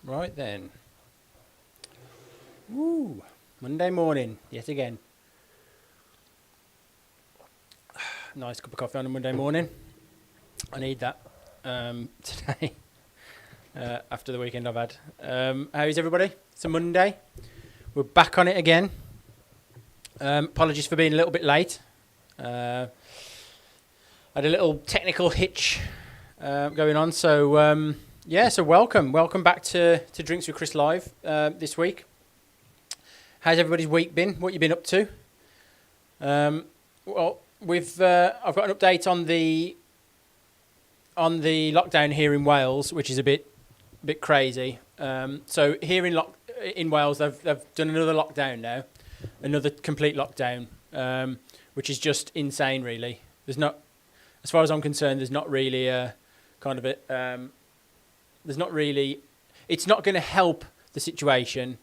Right then. Woo! Monday morning, yet again. Nice cup of coffee on a Monday morning. I need that today after the weekend I've had. How is everybody? It's a Monday. We're back on it again. Apologies for being a little bit late. Had a little technical hitch going on. So, so welcome back to Drinks with Chris Live this week. How's everybody's week been? What you been up to? Well, I've got an update on the lockdown here in Wales, which is a bit crazy. So here in Wales, they've done another lockdown now, another complete lockdown, which is just insane. Really, there's not, as far as I'm concerned, there's not really a kind of it. There's not really. It's not going to help the situation.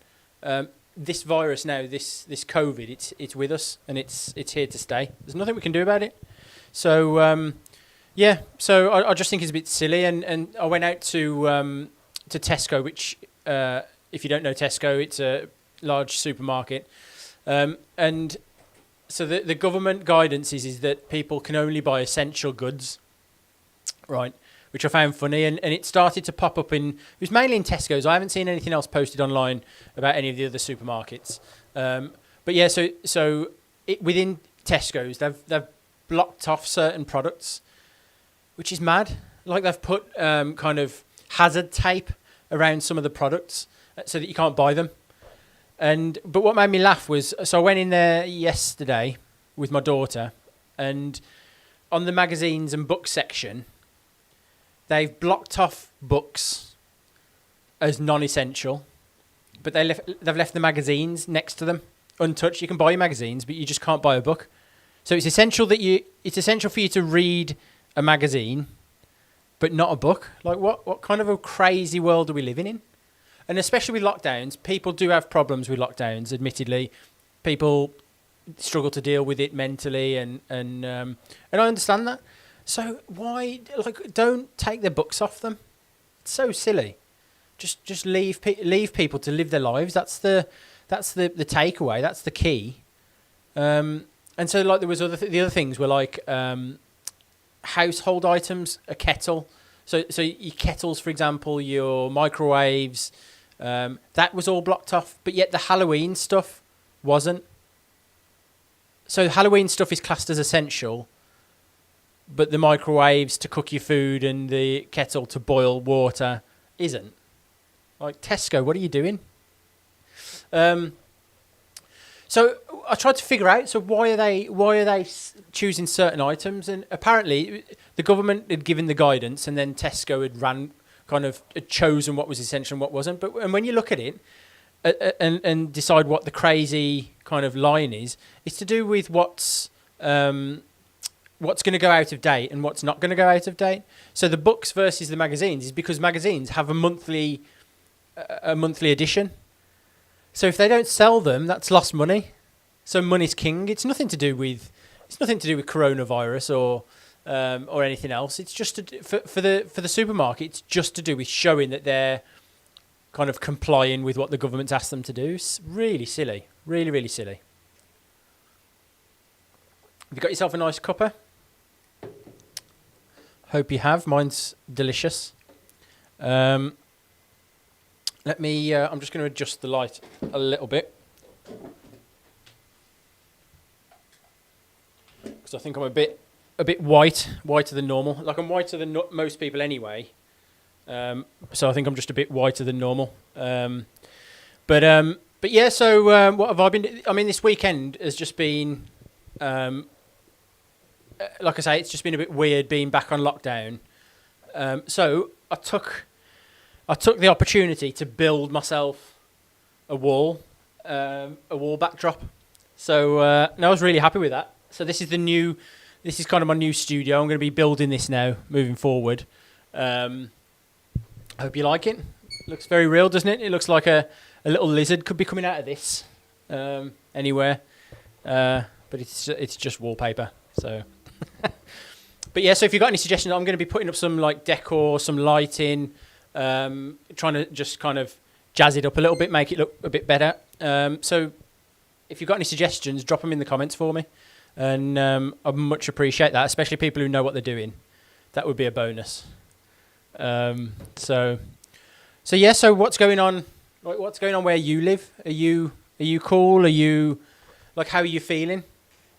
This virus now, this COVID, it's with us and it's here to stay. There's nothing we can do about it. So so I just think it's a bit silly. And I went out to Tesco, which if you don't know Tesco, it's a large supermarket. And so the government guidance is that people can only buy essential goods, right? Which I found funny, and it started to pop up it was mainly in Tesco's. I haven't seen anything else posted online about any of the other supermarkets. But yeah, so within Tesco's, they've blocked off certain products, which is mad. Like they've put kind of hazard tape around some of the products so that you can't buy them. But what made me laugh was, so I went in there yesterday with my daughter, and on the magazines and books section, they've blocked off books as non-essential, but they've left the magazines next to them untouched. You can buy magazines, but you just can't buy a book. So it's essential for you to read a magazine, but not a book. Like what kind of a crazy world are we living in? And especially with lockdowns, people do have problems with lockdowns. Admittedly, people struggle to deal with it mentally, and I understand that. So why, don't take the books off them? It's so silly. Just leave people to live their lives. That's the takeaway. That's the key. And so there was the other things were household items, a kettle. So your kettles, for example, your microwaves, that was all blocked off. But yet the Halloween stuff wasn't. So Halloween stuff is classed as essential, but the microwaves to cook your food and the kettle to boil water isn't. Like, Tesco, what are you doing? So I tried to figure out, so why are they choosing certain items? And apparently the government had given the guidance, and then Tesco had chosen what was essential and what wasn't. And when you look at it and decide what the crazy kind of line is, it's to do with what's going to go out of date and what's not going to go out of date. So the books versus the magazines is because magazines have a monthly edition. So if they don't sell them, that's lost money. So money's king. It's nothing to do with coronavirus or anything else. It's just for the supermarket. It's just to do with showing that they're kind of complying with what the government's asked them to do. It's really silly. Really, really silly. Have you got yourself a nice cuppa? Hope you have. Mine's delicious. I'm just going to adjust the light a little bit, because I think I'm a bit whiter than normal. Like, I'm whiter than most people anyway. So I think I'm just a bit whiter than normal. But yeah. So what have I been? I mean, this weekend has just been. Like I say, it's just been a bit weird being back on lockdown. So I took the opportunity to build myself a wall backdrop. So I was really happy with that. So this is kind of my new studio. I'm going to be building this now, moving forward. I hope you like it. Looks very real, doesn't it? It looks like a little lizard could be coming out of this anywhere. But it's just wallpaper. So. But yeah, so if you've got any suggestions, I'm going to be putting up some decor, some lighting, trying to just kind of jazz it up a little bit, make it look a bit better. So if you've got any suggestions, drop them in the comments for me. And I'd much appreciate that, especially people who know what they're doing. That would be a bonus. So what's going on? Like, what's going on where you live? Are you cool? Are you, like, how are you feeling?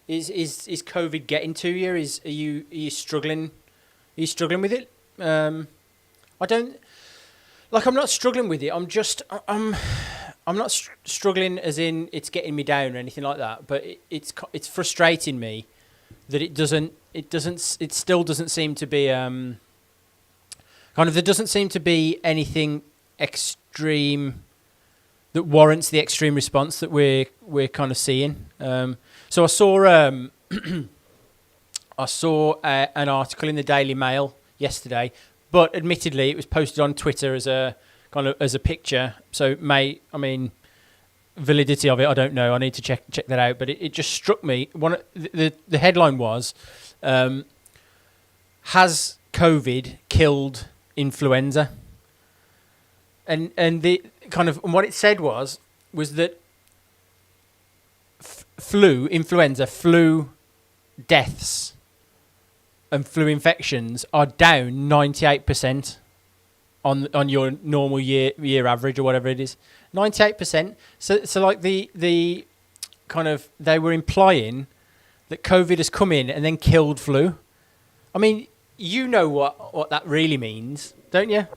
Is COVID getting to you? Are you struggling? Are you struggling with it? I'm not struggling with it. I'm not struggling as in it's getting me down or anything like that. But it's frustrating me that it still doesn't seem to be there doesn't seem to be anything extreme that warrants the extreme response that we're kind of seeing. So I saw an article in the Daily Mail yesterday, but admittedly it was posted on Twitter as a picture. So validity of it, I don't know. I need to check that out. But it just struck me. The headline was, "Has COVID killed influenza?" And what it said was that influenza flu deaths and flu infections are down 98% on your normal year average or whatever it is. 98%. So like the kind of, they were implying that COVID has come in and then killed flu. I mean, you know what that really means, don't you?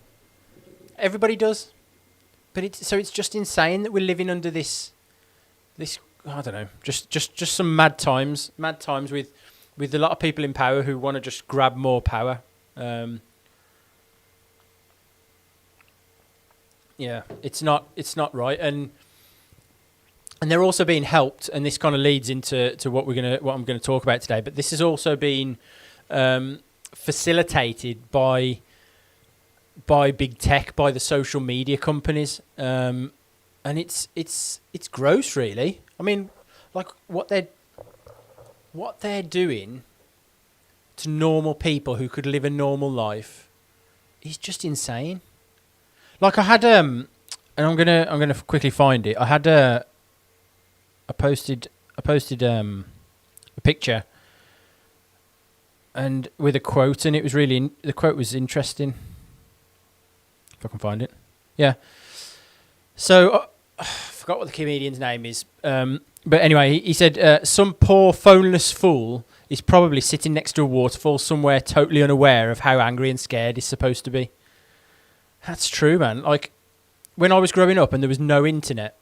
Everybody does. But it's just insane that we're living under this I don't know, just some mad times with a lot of people in power who want to just grab more power. It's not right, and they're also being helped, and this kind of leads into what I'm gonna talk about today. But this has also been facilitated by big tech, by the social media companies, and it's gross, really. I mean, like what they're doing to normal people who could live a normal life is just insane. Like I had and I'm gonna quickly find it. I had I posted a picture and with a quote, and it was the quote was interesting. If I can find it, yeah. So I forgot what the comedian's name is, but anyway, he said some poor phoneless fool is probably sitting next to a waterfall somewhere, totally unaware of how angry and scared he's supposed to be. That's true, man. Like, when I was growing up and there was no internet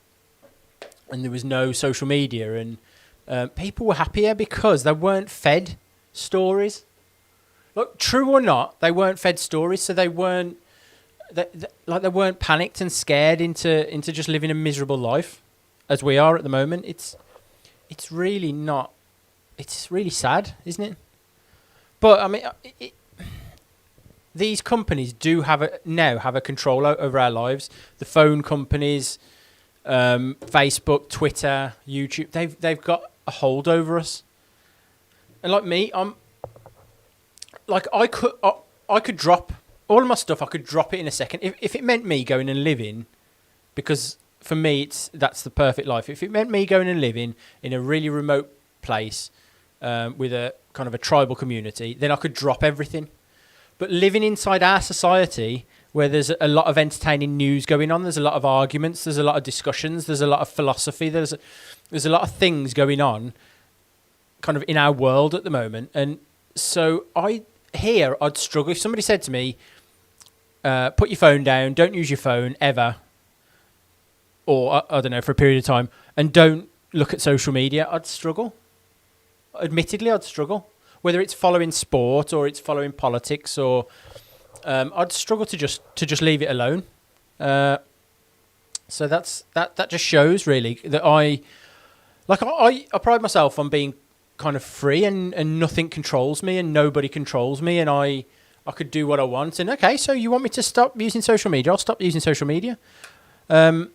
and there was no social media, and people were happier because they weren't fed stories. Look, true or not, they weren't fed stories, so they weren't they weren't panicked and scared into just living a miserable life as we are at the moment. It's really not. It's really sad, isn't it? But I mean, these companies do now have a control over our lives. The phone companies, Facebook, Twitter, YouTube, they've got a hold over us. And like me, I could drop all of my stuff. I could drop it in a second if it meant me going and living, because for me that's the perfect life. If it meant me going and living in a really remote place with a kind of a tribal community, then I could drop everything. But living inside our society, where there's a lot of entertaining news going on, there's a lot of arguments, there's a lot of discussions, there's a lot of philosophy, there's a lot of things going on kind of in our world at the moment. And so I'd struggle if somebody said to me, put your phone down, don't use your phone ever, or I don't know, for a period of time, and don't look at social media. I'd struggle. Admittedly, I'd struggle. Whether it's following sport or it's following politics, or I'd struggle to just leave it alone. So that just shows really that I pride myself on being kind of free, and nothing controls me and nobody controls me, and I could do what I want. And okay, so you want me to stop using social media? I'll stop using social media. But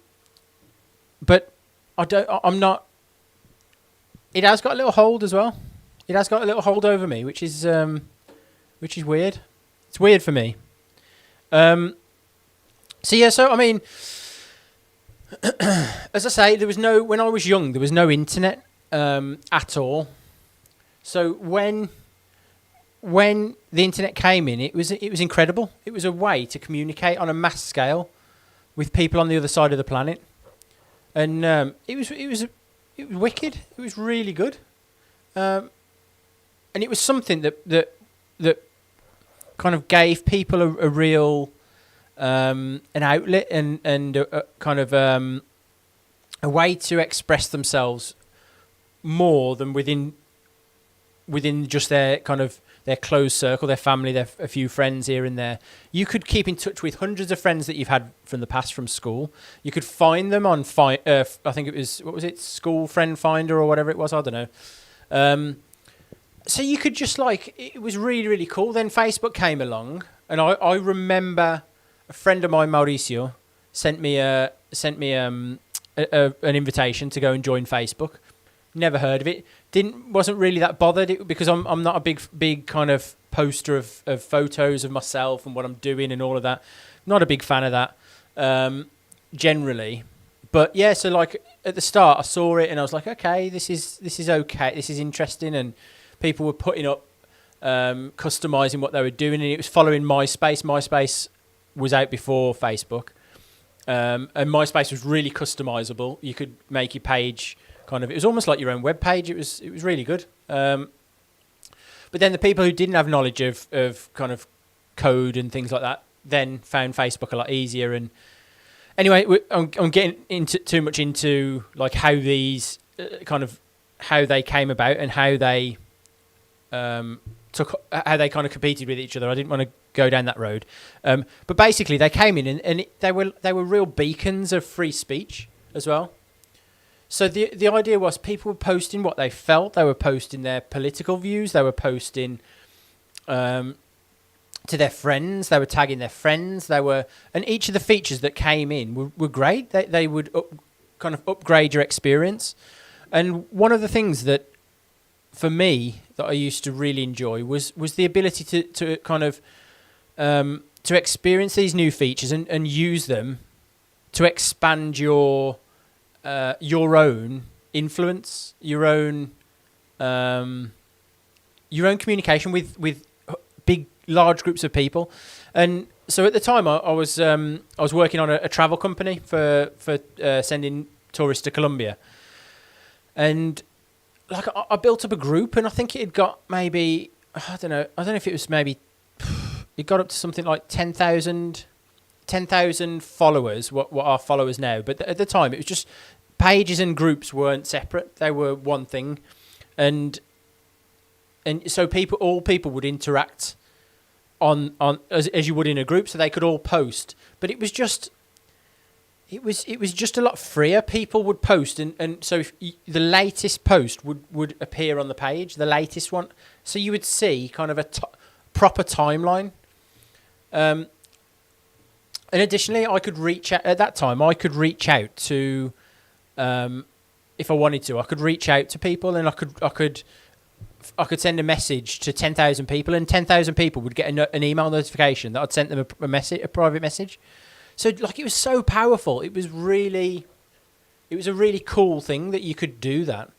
I'm not. It has got a little hold as well. It has got a little hold over me, which is weird. It's weird for me. So yeah, so I mean, as I say, when I was young, there was no internet at all. So when the internet came in, it was incredible. It was a way to communicate on a mass scale with people on the other side of the planet, and it was wicked. It was really good, and it was something that kind of gave people a real an outlet and a kind of a way to express themselves more than within just their kind of their closed circle, their family, a few friends here and there. You could keep in touch with hundreds of friends that you've had from the past from school. You could find them on I think it was, what was it, School Friend Finder or whatever it was, I don't know. So you could just it was really, really cool. Then Facebook came along, and I remember a friend of mine, Mauricio, sent me an invitation to go and join Facebook. Never heard of it. Wasn't really that bothered because I'm not a big kind of poster of photos of myself and what I'm doing and all of that. Not a big fan of that generally. But yeah, so at the start I saw it and I was like, okay, this is okay. This is interesting, and people were putting up customizing what they were doing, and it was following MySpace. MySpace was out before Facebook. And MySpace was really customizable. You could make your page it was almost like your own web page. It was really good. But then the people who didn't have knowledge of kind of code and things like that then found Facebook a lot easier. And anyway, I'm getting too much into how these how they came about and how they kind of competed with each other. I didn't want to go down that road. But basically they came in and they were real beacons of free speech as well. So the idea was people were posting what they felt. They were posting their political views. They were posting to their friends. They were tagging their friends. And each of the features that came in were great. They would kind of upgrade your experience. And one of the things that, for me, that I used to really enjoy was the ability to kind of to experience these new features and use them to expand your own influence, your own communication with large groups of people. And so at the time, I was working on a travel company for sending tourists to Colombia, and I built up a group, and I think it had got maybe I don't know if it was maybe it got up to something like 10,000 followers. What are followers now? But at the time, it was just pages and groups weren't separate; they were one thing, and so all people would interact on as you would in a group, so they could all post. But it was just a lot freer. People would post, and so if the latest post would appear on the page, the latest one, so you would see kind of a proper timeline. And additionally, I could reach out at that time. I could reach out to. If I wanted to, I could reach out to people, and I could send a message to 10,000 people, and 10,000 people would get an email notification that I'd sent them a private message. So it was so powerful. It was a really cool thing that you could do that.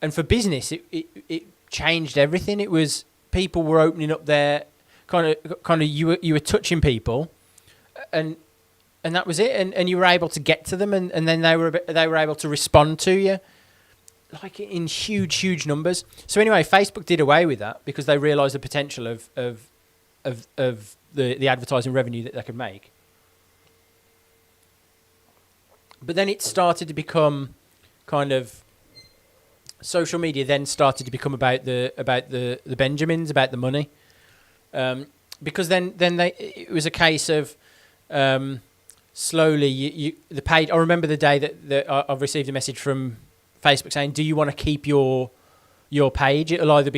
And for business, it changed everything. It was people were opening up their kind of you were touching people, and that was it, and you were able to get to them, and then they were able to respond to you, in huge numbers. So anyway, Facebook did away with that because they realised the potential of the advertising revenue that they could make. But then it started to become kind of social media. Then started to become about the Benjamins, about the money, because then it was a case of. Slowly, the page. I remember the day that I've received a message from Facebook saying, "Do you want to keep your page?" You've either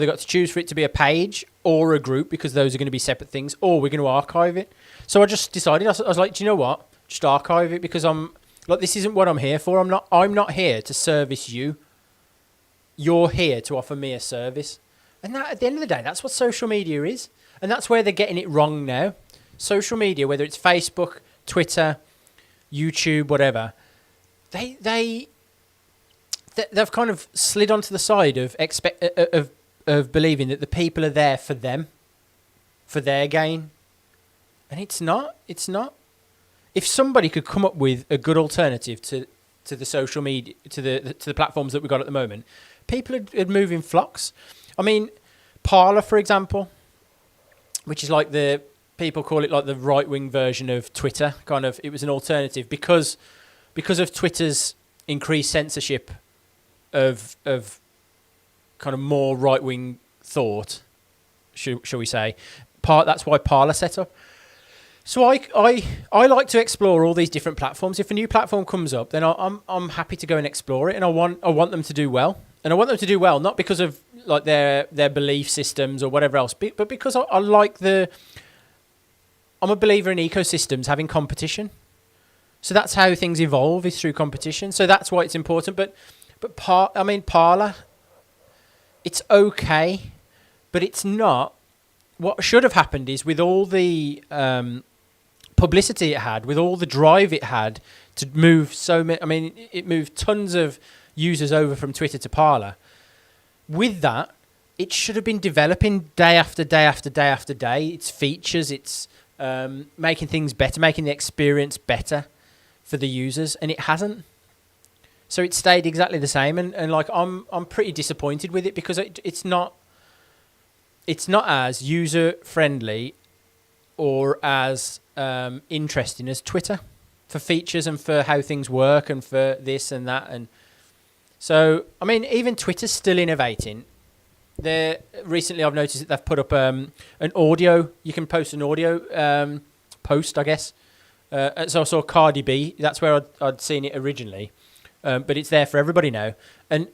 got to choose for it to be a page or a group, because those are going to be separate things, or we're going to archive it. So I just decided. I was like, "Do you know what? Just archive it, because this isn't what I'm here for. I'm not here to service you. You're here to offer me a service." And that, at the end of the day, that's what social media is, and that's where they're getting it wrong now. social media, whether it's Facebook, Twitter, YouTube, whatever, they've kind of slid onto the side of believing that the people are there for them, for their gain, and it's not. If somebody could come up with a good alternative to the social media, to the platforms that we've got at the moment, people would move in flocks. I mean, Parler, for example, which is like people call it like the right-wing version of Twitter. Kind of, it was an alternative because of Twitter's increased censorship of kind of more right-wing thought, shall we say. That's why Parler set up. So I like to explore all these different platforms. If a new platform comes up, then I'm happy to go and explore it, and I want them to do well. And I want them to do well, not because of like their belief systems or whatever else, but because I'm a believer in ecosystems having competition. So that's how things evolve, is through competition. So that's why it's important. But Parler, it's okay, but it's not. What should have happened is, with all the publicity it had, with all the drive it had to move so many, I mean, it moved tons of users over from Twitter to Parler. With that, it should have been developing day after day after day after day. Its features, it's making things better, making the experience better for the users, and it hasn't. So it stayed exactly the same, and like I'm pretty disappointed with it, because it's not as user friendly or as interesting as Twitter for features and for how things work and for this and that. And so, I mean, even Twitter's still innovating. Recently I've noticed that they've put up an audio. You can post an audio post, I guess. So I saw Cardi B. That's where I'd seen it originally, but it's there for everybody now. And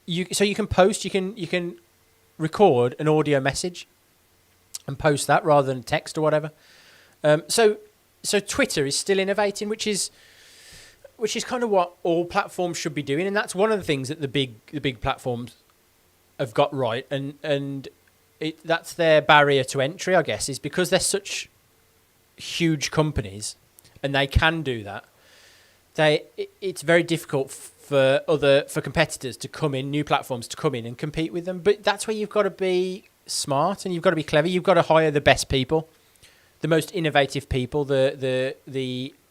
you can post. You can record an audio message and post that rather than text or whatever. So Twitter is still innovating, which is kind of what all platforms should be doing, and that's one of the things that the big platforms have got right, and that's their barrier to entry, I guess, is because they're such huge companies and they can do that. It's very difficult for competitors to come in, new platforms to come in and compete with them. But that's where you've got to be smart and you've got to be clever. You've got to hire the best people, the most innovative people, the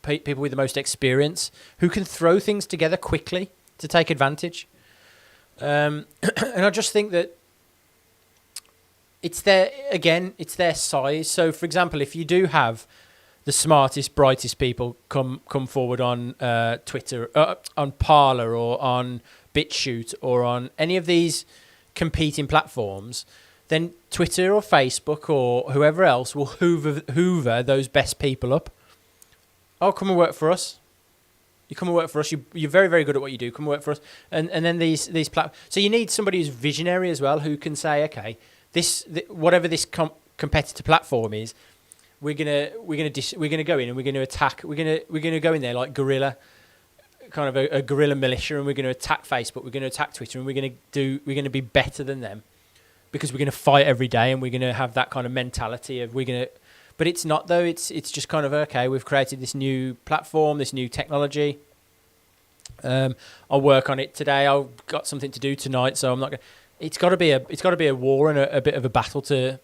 people with the most experience, who can throw things together quickly to take advantage. And I just think that it's their size. So, for example, if you do have the smartest, brightest people come forward on Twitter, on Parler, or on BitChute, or on any of these competing platforms, then Twitter or Facebook or whoever else will hoover those best people up. Oh, come and work for us. You come and work for us. You're very, very good at what you do. Come and work for us. And then these so you need somebody who's visionary as well, who can say, okay, whatever this competitor platform is, we're gonna go in and we're gonna attack. We're gonna go in there like guerrilla, kind of a guerrilla militia, and we're gonna attack Facebook. We're gonna attack Twitter, and we're gonna be better than them, because we're gonna fight every day, and we're gonna have that kind of mentality of But it's not, though. It's just kind of, okay, we've created this new platform, this new technology. I'll work on it today. I've got something to do tonight, so I'm not going. It's got to be a war and a bit of a battle to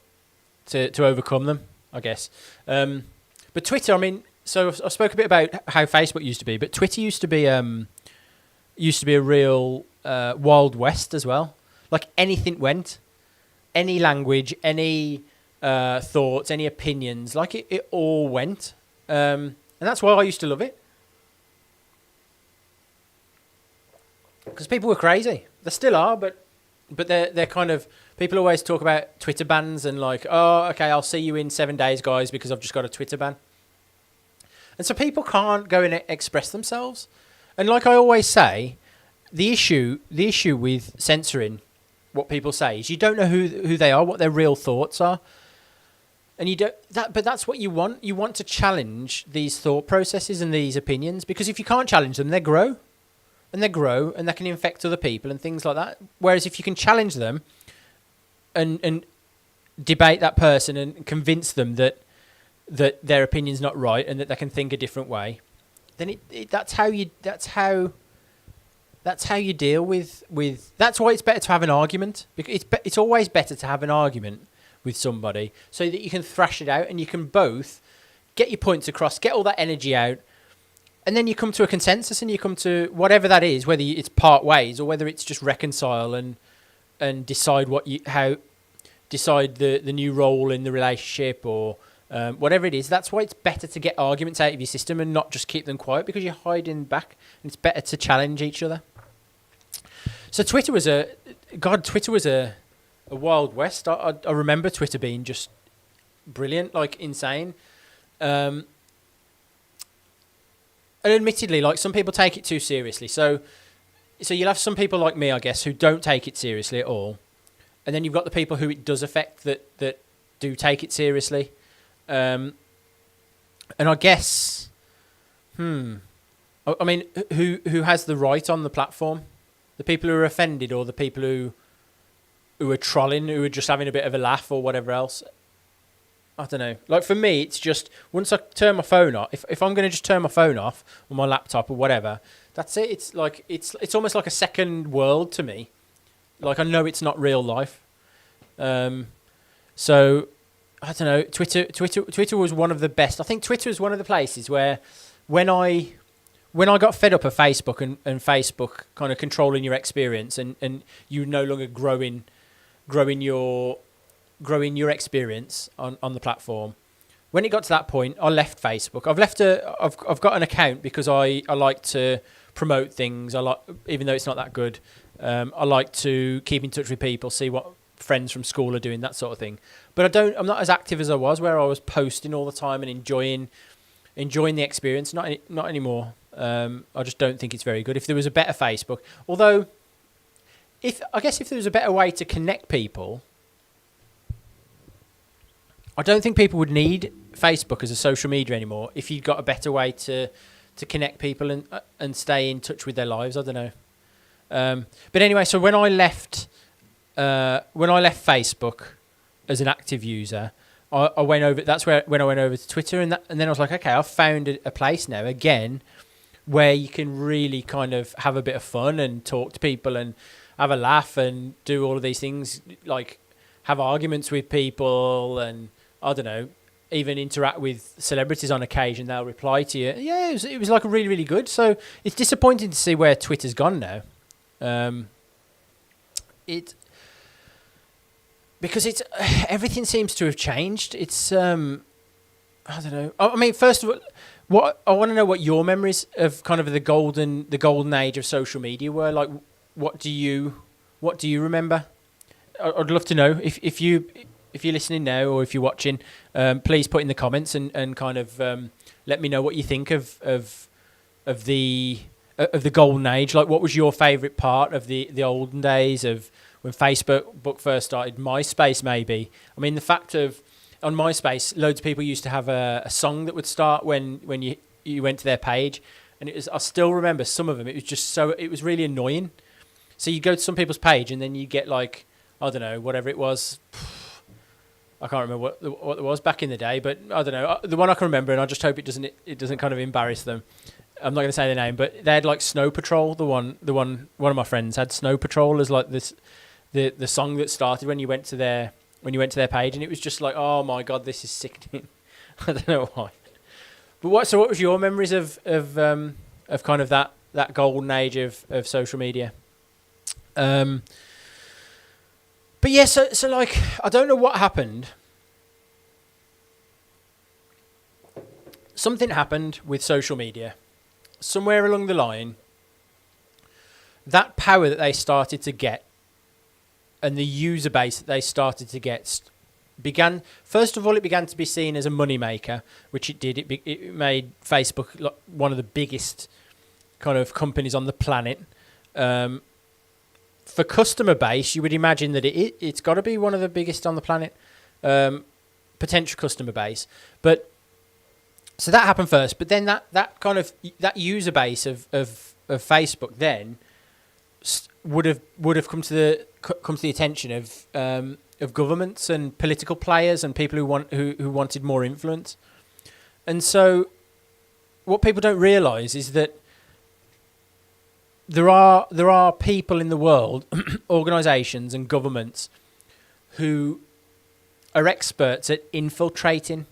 overcome them, I guess. But Twitter, I mean, so I spoke a bit about how Facebook used to be, but Twitter used to be a real Wild West as well. Like, anything went, any language, any thoughts, any opinions, like it all went, and that's why I used to love it, because people were crazy. They still are, but they're kind of, people always talk about Twitter bans and like, oh, okay, I'll see you in 7 days, guys, because I've just got a Twitter ban. And so people can't go and express themselves. And like I always say, the issue with censoring what people say is you don't know who they are, what their real thoughts are. And but that's what you want. You want to challenge these thought processes and these opinions, because if you can't challenge them, they grow, and they can infect other people and things like that. Whereas if you can challenge them and debate that person and convince them that that their opinion's not right and that they can think a different way, then that's how you deal with. That's why it's better to have an argument, because it's always better to have an argument with somebody so that you can thrash it out and you can both get your points across, get all that energy out, and then you come to a consensus and you come to whatever that is, whether it's part ways or whether it's just reconcile and decide decide the new role in the relationship or whatever it is. That's why it's better to get arguments out of your system and not just keep them quiet, because you're hiding back, and it's better to challenge each other. So Twitter was a wild west. I remember Twitter being just brilliant, like insane. And admittedly, like, some people take it too seriously. So you'll have some people like me, I guess, who don't take it seriously at all. And then you've got the people who it does affect that do take it seriously. And I guess, I mean, who has the right on the platform? The people who are offended, or the people who are trolling, who are just having a bit of a laugh or whatever else? I don't know. Like, for me, it's just, once I turn my phone off, if I'm going to just turn my phone off or my laptop or whatever, that's it. It's like it's almost like a second world to me. Like, I know it's not real life. So I don't know. Twitter was one of the best. I think Twitter was one of the places where when I got fed up of Facebook and Facebook kind of controlling your experience and you no longer growing your experience on the platform. When it got to that point, I left Facebook. I've got an account because I like to promote things. Even though it's not that good. I like to keep in touch with people, see what friends from school are doing, that sort of thing. But I'm not as active as I was, where I was posting all the time and enjoying the experience. Not anymore. I just don't think it's very good. If there was a better Facebook, although if there was a better way to connect people, I don't think people would need Facebook as a social media anymore if you'd got a better way to connect people and stay in touch with their lives. I don't know. But anyway, so when I left Facebook as an active user, I went over. That's when I went over to Twitter, and then I was like, okay, I've found a place now again where you can really kind of have a bit of fun and talk to people and have a laugh and do all of these things, like have arguments with people and, I don't know, even interact with celebrities on occasion. They'll reply to you. Yeah, it was like really, really good. So it's disappointing to see where Twitter's gone now. Because everything seems to have changed. It's I don't know. I mean, first of all, I want to know what your memories of kind of the golden age of social media were. Like, what do you remember? I'd love to know if you're listening now or if you're watching. Please put in the comments and kind of let me know what you think of the golden age. Like, what was your favourite part of the olden days of when Facebook first started? MySpace, maybe. I mean, the fact of on MySpace, loads of people used to have a song that would start when you went to their page, and I still remember some of them. It was really annoying. So you go to some people's page and then you get, like, I don't know, whatever it was. I can't remember what it was back in the day, but I don't know. The one I can remember, and I just hope it doesn't kind of embarrass them. I'm not going to say the name, but they had like Snow Patrol. One of my friends had Snow Patrol as like this, the song that started when you went to their page, and it was just like, oh my god, this is sickening. I don't know why. But what was your memories of kind of that golden age of social media? But yeah, so like, I don't know what happened. Something happened with social media. Somewhere along the line, that power that they started to get and the user base that they started to get began, first of all, it began to be seen as a moneymaker, which it did. It made Facebook one of the biggest kind of companies on the planet. For customer base, you would imagine that it's got to be one of the biggest on the planet, potential customer base. But so that happened first, but then that kind of that user base of Facebook then would have come to the attention of governments and political players and people who wanted more influence. And so what people don't realise is that there are people in the world, organisations and governments, who are experts at infiltrating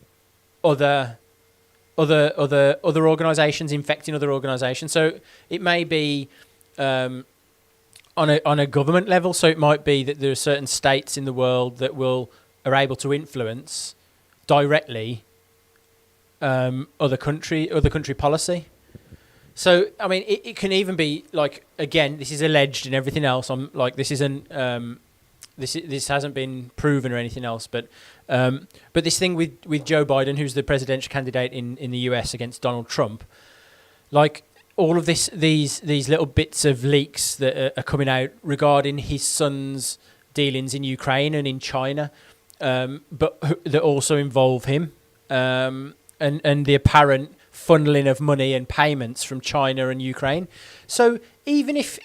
other organisations, infecting other organisations. So it may be on a government level. So it might be that there are certain states in the world that are able to influence directly other country policy. So I mean, it can even be like, again, this is alleged and everything else. I'm like, this isn't this hasn't been proven or anything else, but this thing with Joe Biden, who's the presidential candidate in the US against Donald Trump, like all of these little bits of leaks that are coming out regarding his son's dealings in Ukraine and in China, but that also involve him, and the apparent funneling of money and payments from China and Ukraine. So even if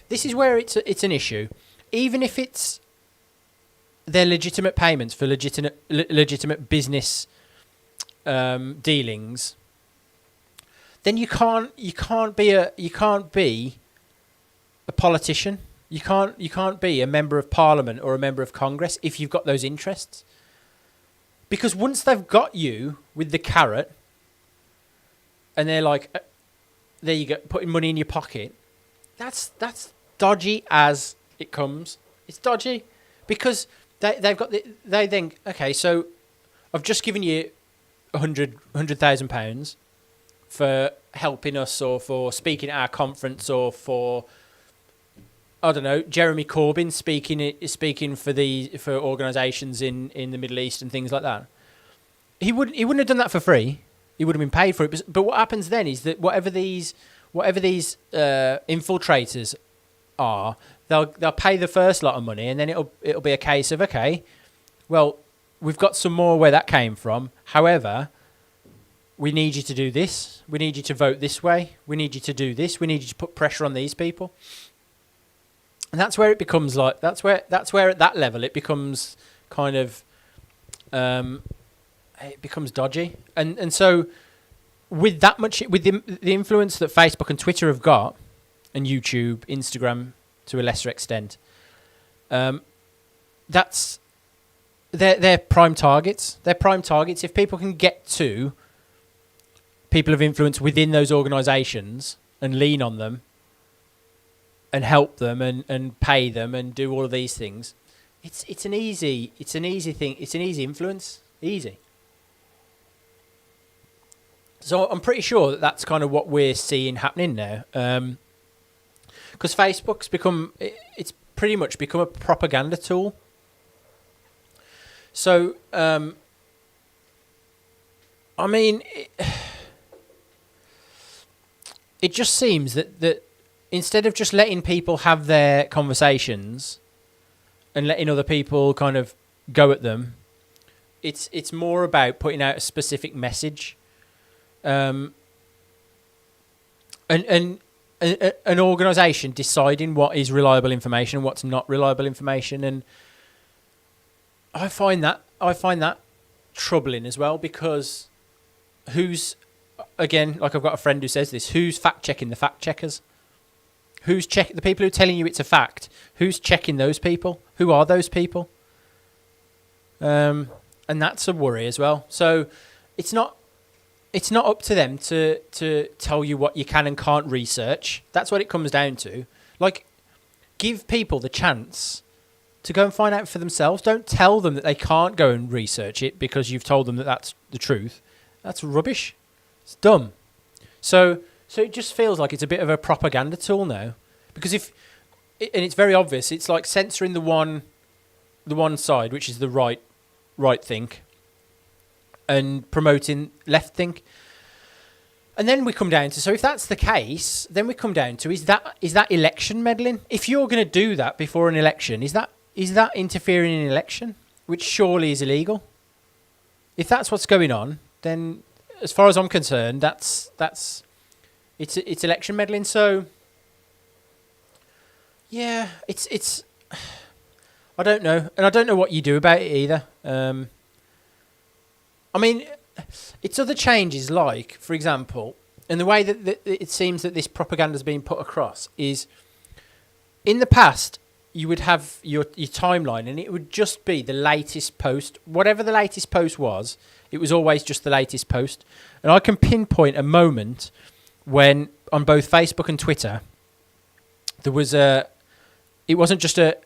this is where it's an issue, even if it's their legitimate payments for legitimate business dealings, then you can't be a politician. You can't be a member of parliament or a member of Congress if you've got those interests. Because once they've got you with the carrot, and they're like, there you go, putting money in your pocket, that's dodgy as it comes. It's dodgy because they think, okay, so I've just given you £100,000 for helping us, or for speaking at our conference, or for, I don't know, Jeremy Corbyn speaking for organisations in the Middle East and things like that. He wouldn't have done that for free. He would have been paid for it. But what happens then is that whatever these infiltrators are, they'll pay the first lot of money, and then it'll be a case of, okay, well, we've got some more where that came from. However, we need you to do this. We need you to vote this way. We need you to do this. We need you to put pressure on these people. And that's where it becomes like, that's where at that level it becomes kind of it becomes dodgy. And so with that much, with the influence that Facebook and Twitter have got, and YouTube, Instagram to a lesser extent, that's they're prime targets. They're prime targets. If people can get to people of influence within those organisations and lean on them and help them and pay them and do all of these things, it's an easy thing. It's an easy influence. Easy. So I'm pretty sure that that's kind of what we're seeing happening now. Because it's pretty much become a propaganda tool. So, I mean, it just seems that instead of just letting people have their conversations and letting other people kind of go at them, it's more about putting out a specific message. An organisation deciding what is reliable information and what's not reliable information, and I find that troubling as well, because again, like, I've got a friend who says this: who's fact checking the fact checkers? Who's the people who are telling you it's a fact? Who's checking those people? Who are those people? And that's a worry as well. So it's not up to them to tell you what you can and can't research. That's what it comes down to. Like, give people the chance to go and find out for themselves. Don't tell them that they can't go and research it because you've told them that that's the truth. That's rubbish. It's dumb. So it just feels like it's a bit of a propaganda tool now, because and it's very obvious. It's like censoring the one side, which is the right think, and promoting left think. And then we come down to, so if that's the case, then we come down to, is that election meddling? If you're going to do that before an election, is that interfering in an election, which surely is illegal? If that's what's going on, then as far as I'm concerned, it's election meddling. So yeah, it's I don't know, and I don't know what you do about it either. I mean, it's other changes, like, for example, and the way that it seems that this propaganda is being put across is, in the past, you would have your timeline, and it would just be the latest post. Whatever the latest post was, it was always just the latest post. And I can pinpoint a moment when, on both Facebook and Twitter, there was a. It wasn't just kind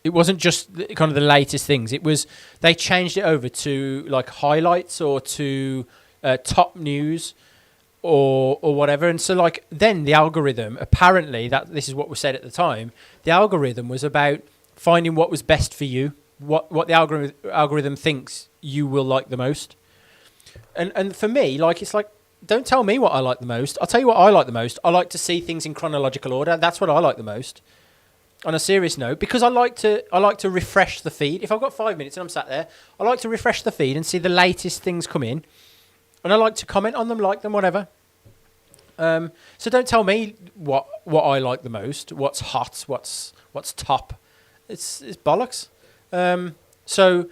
of the latest things. It was, they changed it over to like highlights or to top news or whatever. And so like then the algorithm, apparently that this is what was said at the time, the algorithm was about finding what was best for you, what the algorithm thinks you will like the most. And for me, like, it's like, don't tell me what I like the most. I'll tell you what I like the most. I like to see things in chronological order. That's what I like the most. On a serious note, because I like to refresh the feed. If I've got 5 minutes and I'm sat there, I like to refresh the feed and see the latest things come in, and I like to comment on them, like them, whatever. So don't tell me what I like the most, what's hot, what's top. It's bollocks. So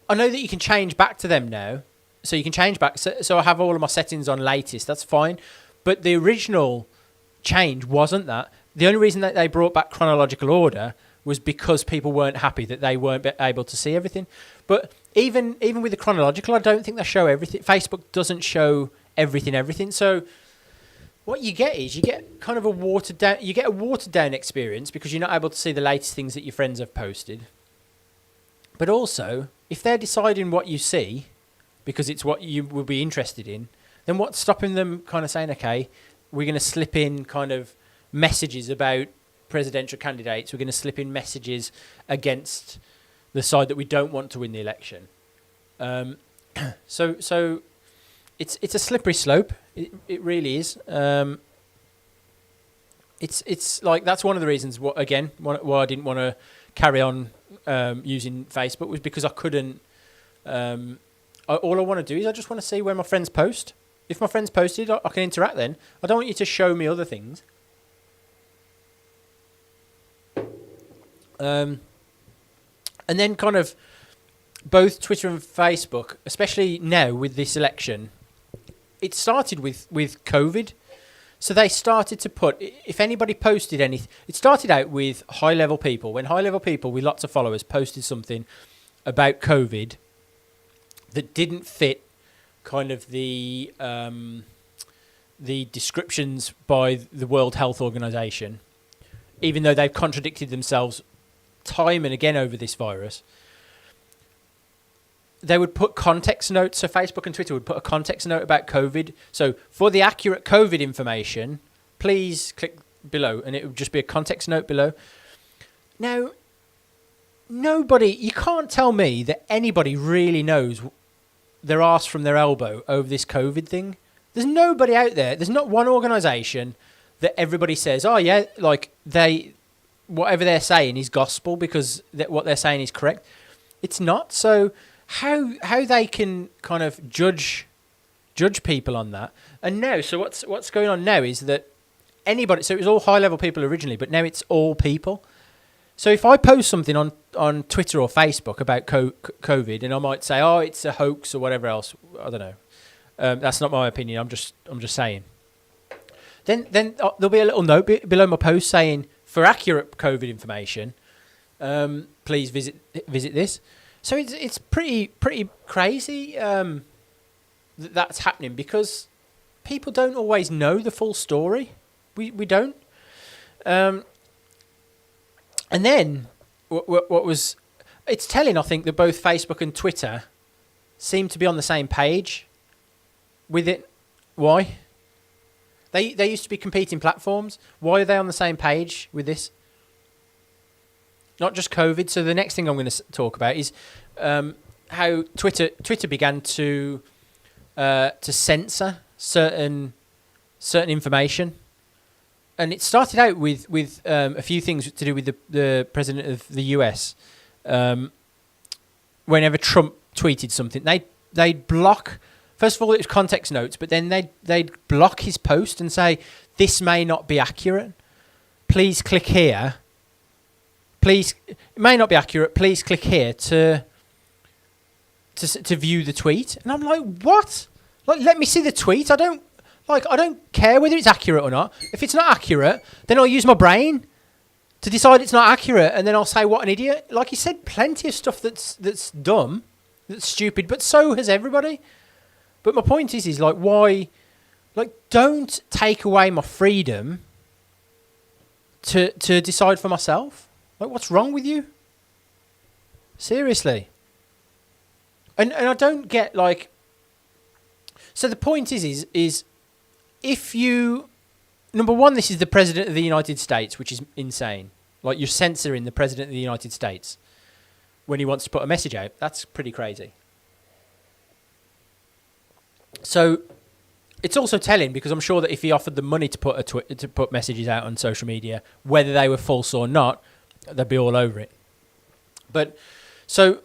I know that you can change back to them now. So you can change back. So I have all of my settings on latest. That's fine. But the original change wasn't that. The only reason that they brought back chronological order was because people weren't happy that they weren't able to see everything. But even with the chronological, I don't think they show everything. Facebook doesn't show everything. So what you get is you get kind of a watered down experience, because you're not able to see the latest things that your friends have posted. But also, if they're deciding what you see because it's what you will be interested in, then what's stopping them kind of saying, okay, we're going to slip in kind of messages about presidential candidates, we're going to slip in messages against the side that we don't want to win the election. So it's a slippery slope. It really is. It's like, that's one of the reasons why I didn't want to carry on using Facebook, was because I couldn't. All I want to do is I just want to see where my friends post. If my friends posted, I can interact then. I don't want you to show me other things. And then kind of both Twitter and Facebook, especially now with this election, it started with COVID. So they started to put, if anybody posted anything, it started out with high-level people. When high-level people with lots of followers posted something about COVID that didn't fit kind of the descriptions by the World Health Organization, even though they've contradicted themselves time and again over this virus, they would put context notes. So Facebook and Twitter would put a context note about COVID. So for the accurate COVID information, please click below, and it would just be a context note below. Now, you can't tell me that anybody really knows their arse from their elbow over this COVID thing. There's nobody out there. There's not one organisation that everybody says, oh yeah, like whatever they're saying is gospel because what they're saying is correct. It's not. So how they can kind of judge people on that? And now, so what's going on now is that anybody. So it was all high level people originally, but now it's all people. So if I post something on Twitter or Facebook about COVID, and I might say, oh, it's a hoax or whatever else, I don't know. That's not my opinion. I'm just saying. Then there'll be a little note below my post saying, for accurate COVID information, please visit this. So it's pretty crazy that's happening, because people don't always know the full story. We don't. And then what was, it's telling, I think, that both Facebook and Twitter seem to be on the same page with it. Why? They used to be competing platforms. Why are they on the same page with this? Not just COVID. So the next thing I'm going to talk about is how Twitter began to censor certain information. And it started out with a few things to do with the president of the US. Whenever Trump tweeted something, they'd block. First of all, it was context notes, but then they'd block his post and say, "This may not be accurate. Please click here. Please, it may not be accurate. Please click here to to view the tweet, and I'm like, what? Like, let me see the tweet. I don't care whether it's accurate or not. If it's not accurate, then I'll use my brain to decide it's not accurate, and then I'll say what an idiot. Like you said, plenty of stuff that's dumb, that's stupid, but so has everybody. But my point is like, why? Like, don't take away my freedom to decide for myself. Like, what's wrong with you? Seriously. And I don't get, like... So the point is if you... Number one, this is the President of the United States, which is insane. Like, you're censoring the President of the United States when he wants to put a message out. That's pretty crazy. So... It's also telling, because I'm sure that if he offered them money to put messages out on social media, whether they were false or not, they'd be all over it. But so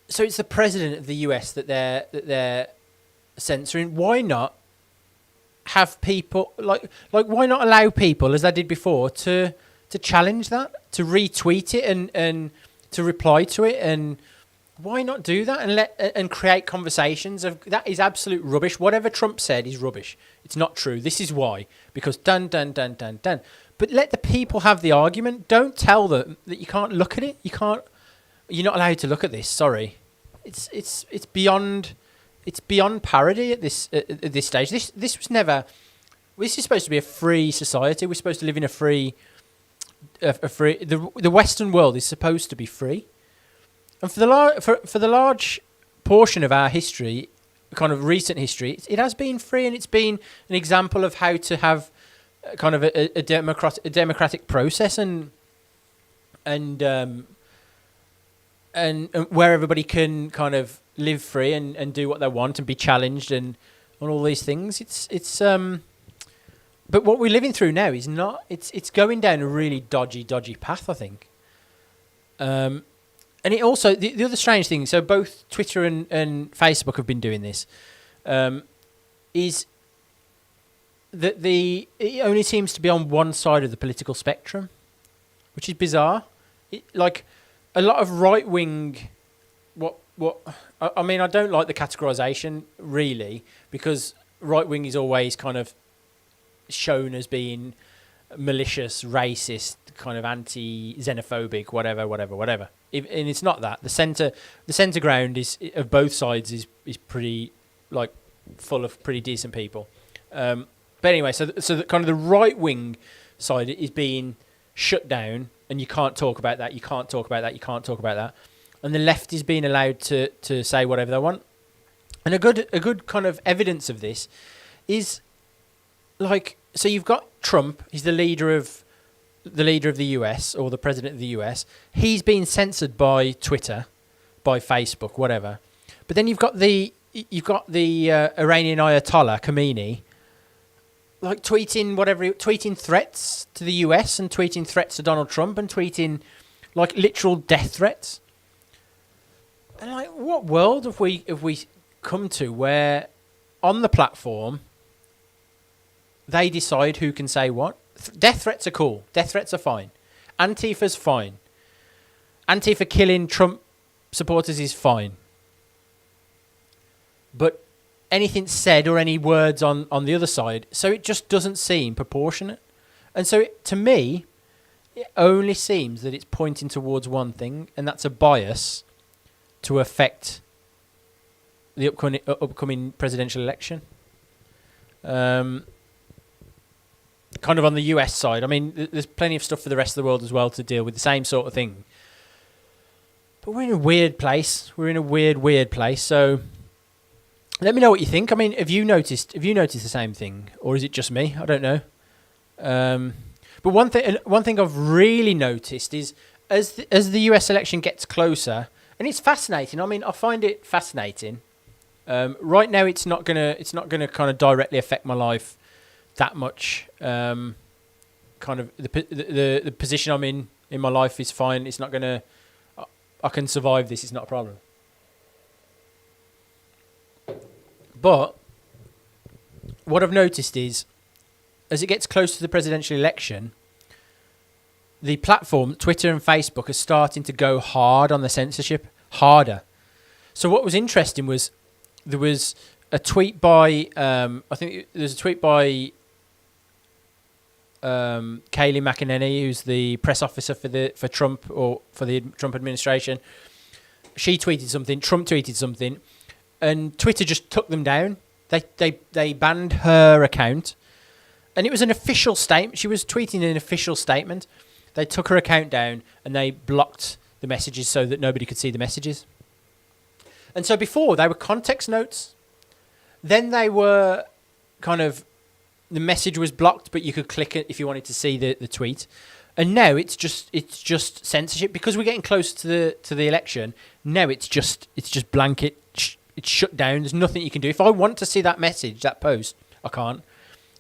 it's the president of the US that they're censoring. Why not have people like why not allow people, as they did before, to challenge that, to retweet it and to reply to it, and why not do that and create conversations of that is absolute rubbish. Whatever Trump said is rubbish. It's not true. This is why. Because dun. But let the people have the argument. Don't tell them that you can't look at it. You're not allowed to look at this. Sorry. It's beyond parody at this stage. This was never. This is supposed to be a free society. We're supposed to live in a free. The Western world is supposed to be free. And for the large portion of our history, kind of recent history, it has been free, and it's been an example of how to have kind of a democratic process and where everybody can kind of live free and do what they want and be challenged and all these things. But what we're living through now is not. It's going down a really dodgy path, I think. And it also, the other strange thing, so both Twitter and Facebook have been doing this, is that it only seems to be on one side of the political spectrum, which is bizarre. Like, a lot of right-wing, I mean, I don't like the categorisation, really, because right-wing is always kind of shown as being malicious, racist, kind of anti-xenophobic, whatever. And it's not that. The centre ground of both sides is pretty, like, full of pretty decent people. But anyway, so the kind of the right wing side is being shut down, and you can't talk about that. You can't talk about that. And the left is being allowed to say whatever they want. And a good kind of evidence of this is, like, so you've got Trump. He's the leader of the US, or the president of the US. He's been censored by Twitter, by Facebook, whatever. But then you've got the Iranian Ayatollah Khomeini, like tweeting threats to the US and tweeting threats to Donald Trump and tweeting like literal death threats. And like, what world have we come to where on the platform they decide who can say what? Death threats are cool. Death threats are fine. Antifa's fine. Antifa killing Trump supporters is fine. But anything said or any words on the other side, so it just doesn't seem proportionate. And so to me, it only seems that it's pointing towards one thing, and that's a bias to affect the upcoming presidential election. Kind of on the US side. I mean, there's plenty of stuff for the rest of the world as well to deal with the same sort of thing. But we're in a weird place. We're in a weird place. So let me know what you think. I mean, have you noticed the same thing, or is it just me? I don't know. But one thing I've really noticed is as the US election gets closer, and it's fascinating. I mean, I find it fascinating. Right now, it's not gonna kind of directly affect my life that much. Kind of the position I'm in my life is fine. It's not gonna. I can survive this. It's not a problem. But what I've noticed is, as it gets close to the presidential election, the platform, Twitter and Facebook, are starting to go hard on the censorship, harder. So what was interesting was there was a tweet by, I think there's a tweet by Kayleigh McEnany, who's the press officer for Trump, or for the Trump administration. She tweeted something, Trump tweeted something, and Twitter just took them down. They banned her account, and it was an official statement. She was tweeting an official statement. They took her account down and they blocked the messages so that nobody could see the messages. And so before, they were context notes. Then they were kind of, the message was blocked, but you could click it if you wanted to see the tweet. And now it's just censorship, because we're getting close to the election. Now it's just blanket. It's shut down. There's nothing you can do. If I want to see that message, that post, I can't,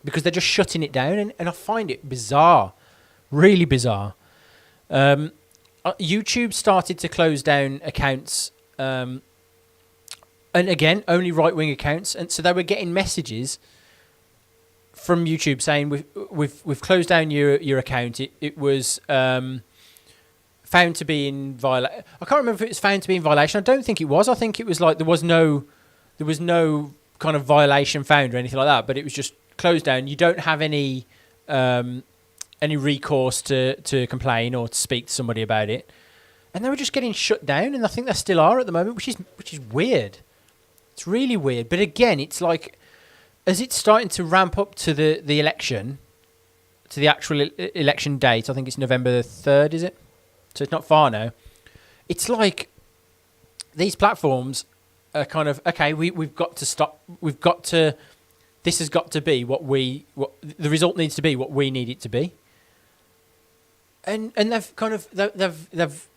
because they're just shutting it down, and I find it bizarre, really bizarre. YouTube started to close down accounts, and again, only right-wing accounts, and so they were getting messages from YouTube saying we've closed down your account. It was found to be in violation. I can't remember if it was found to be in violation. I don't think it was. I think it was like there was no kind of violation found or anything like that. But it was just closed down. You don't have any recourse to complain or to speak to somebody about it. And they were just getting shut down, and I think they still are at the moment, which is weird. It's really weird. But again, it's like, as it's starting to ramp up to the election, to the actual election date, I think it's November the 3rd, is it? So it's not far now. It's like these platforms are kind of, okay, we've got to stop. This has got to be what the result needs to be what we need it to be. And they've kind of they've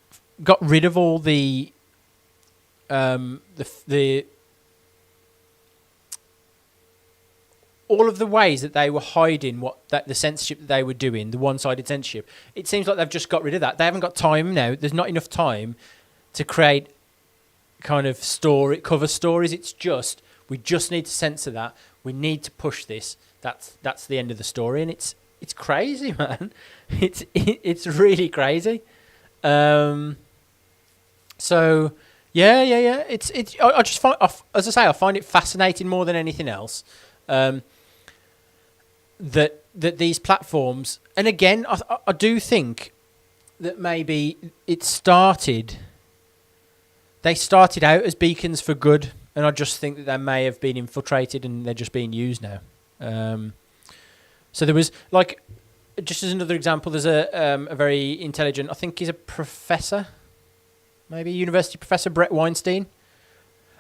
got rid of all the all of the ways that they were hiding the censorship that they were doing, the one-sided censorship. It seems like they've just got rid of that. They haven't got time now. There's not enough time to create kind of cover stories. It's just, we just need to censor that. We need to push this. That's the end of the story, and it's crazy, man. It's really crazy. So yeah. I just find, as I say, I find it fascinating more than anything else. That these platforms, and again, I do think that maybe they started out as beacons for good, and I just think that they may have been infiltrated and they're just being used now. So there was, like, just as another example, there's a very intelligent, I think he's a professor, maybe a university professor, Brett Weinstein,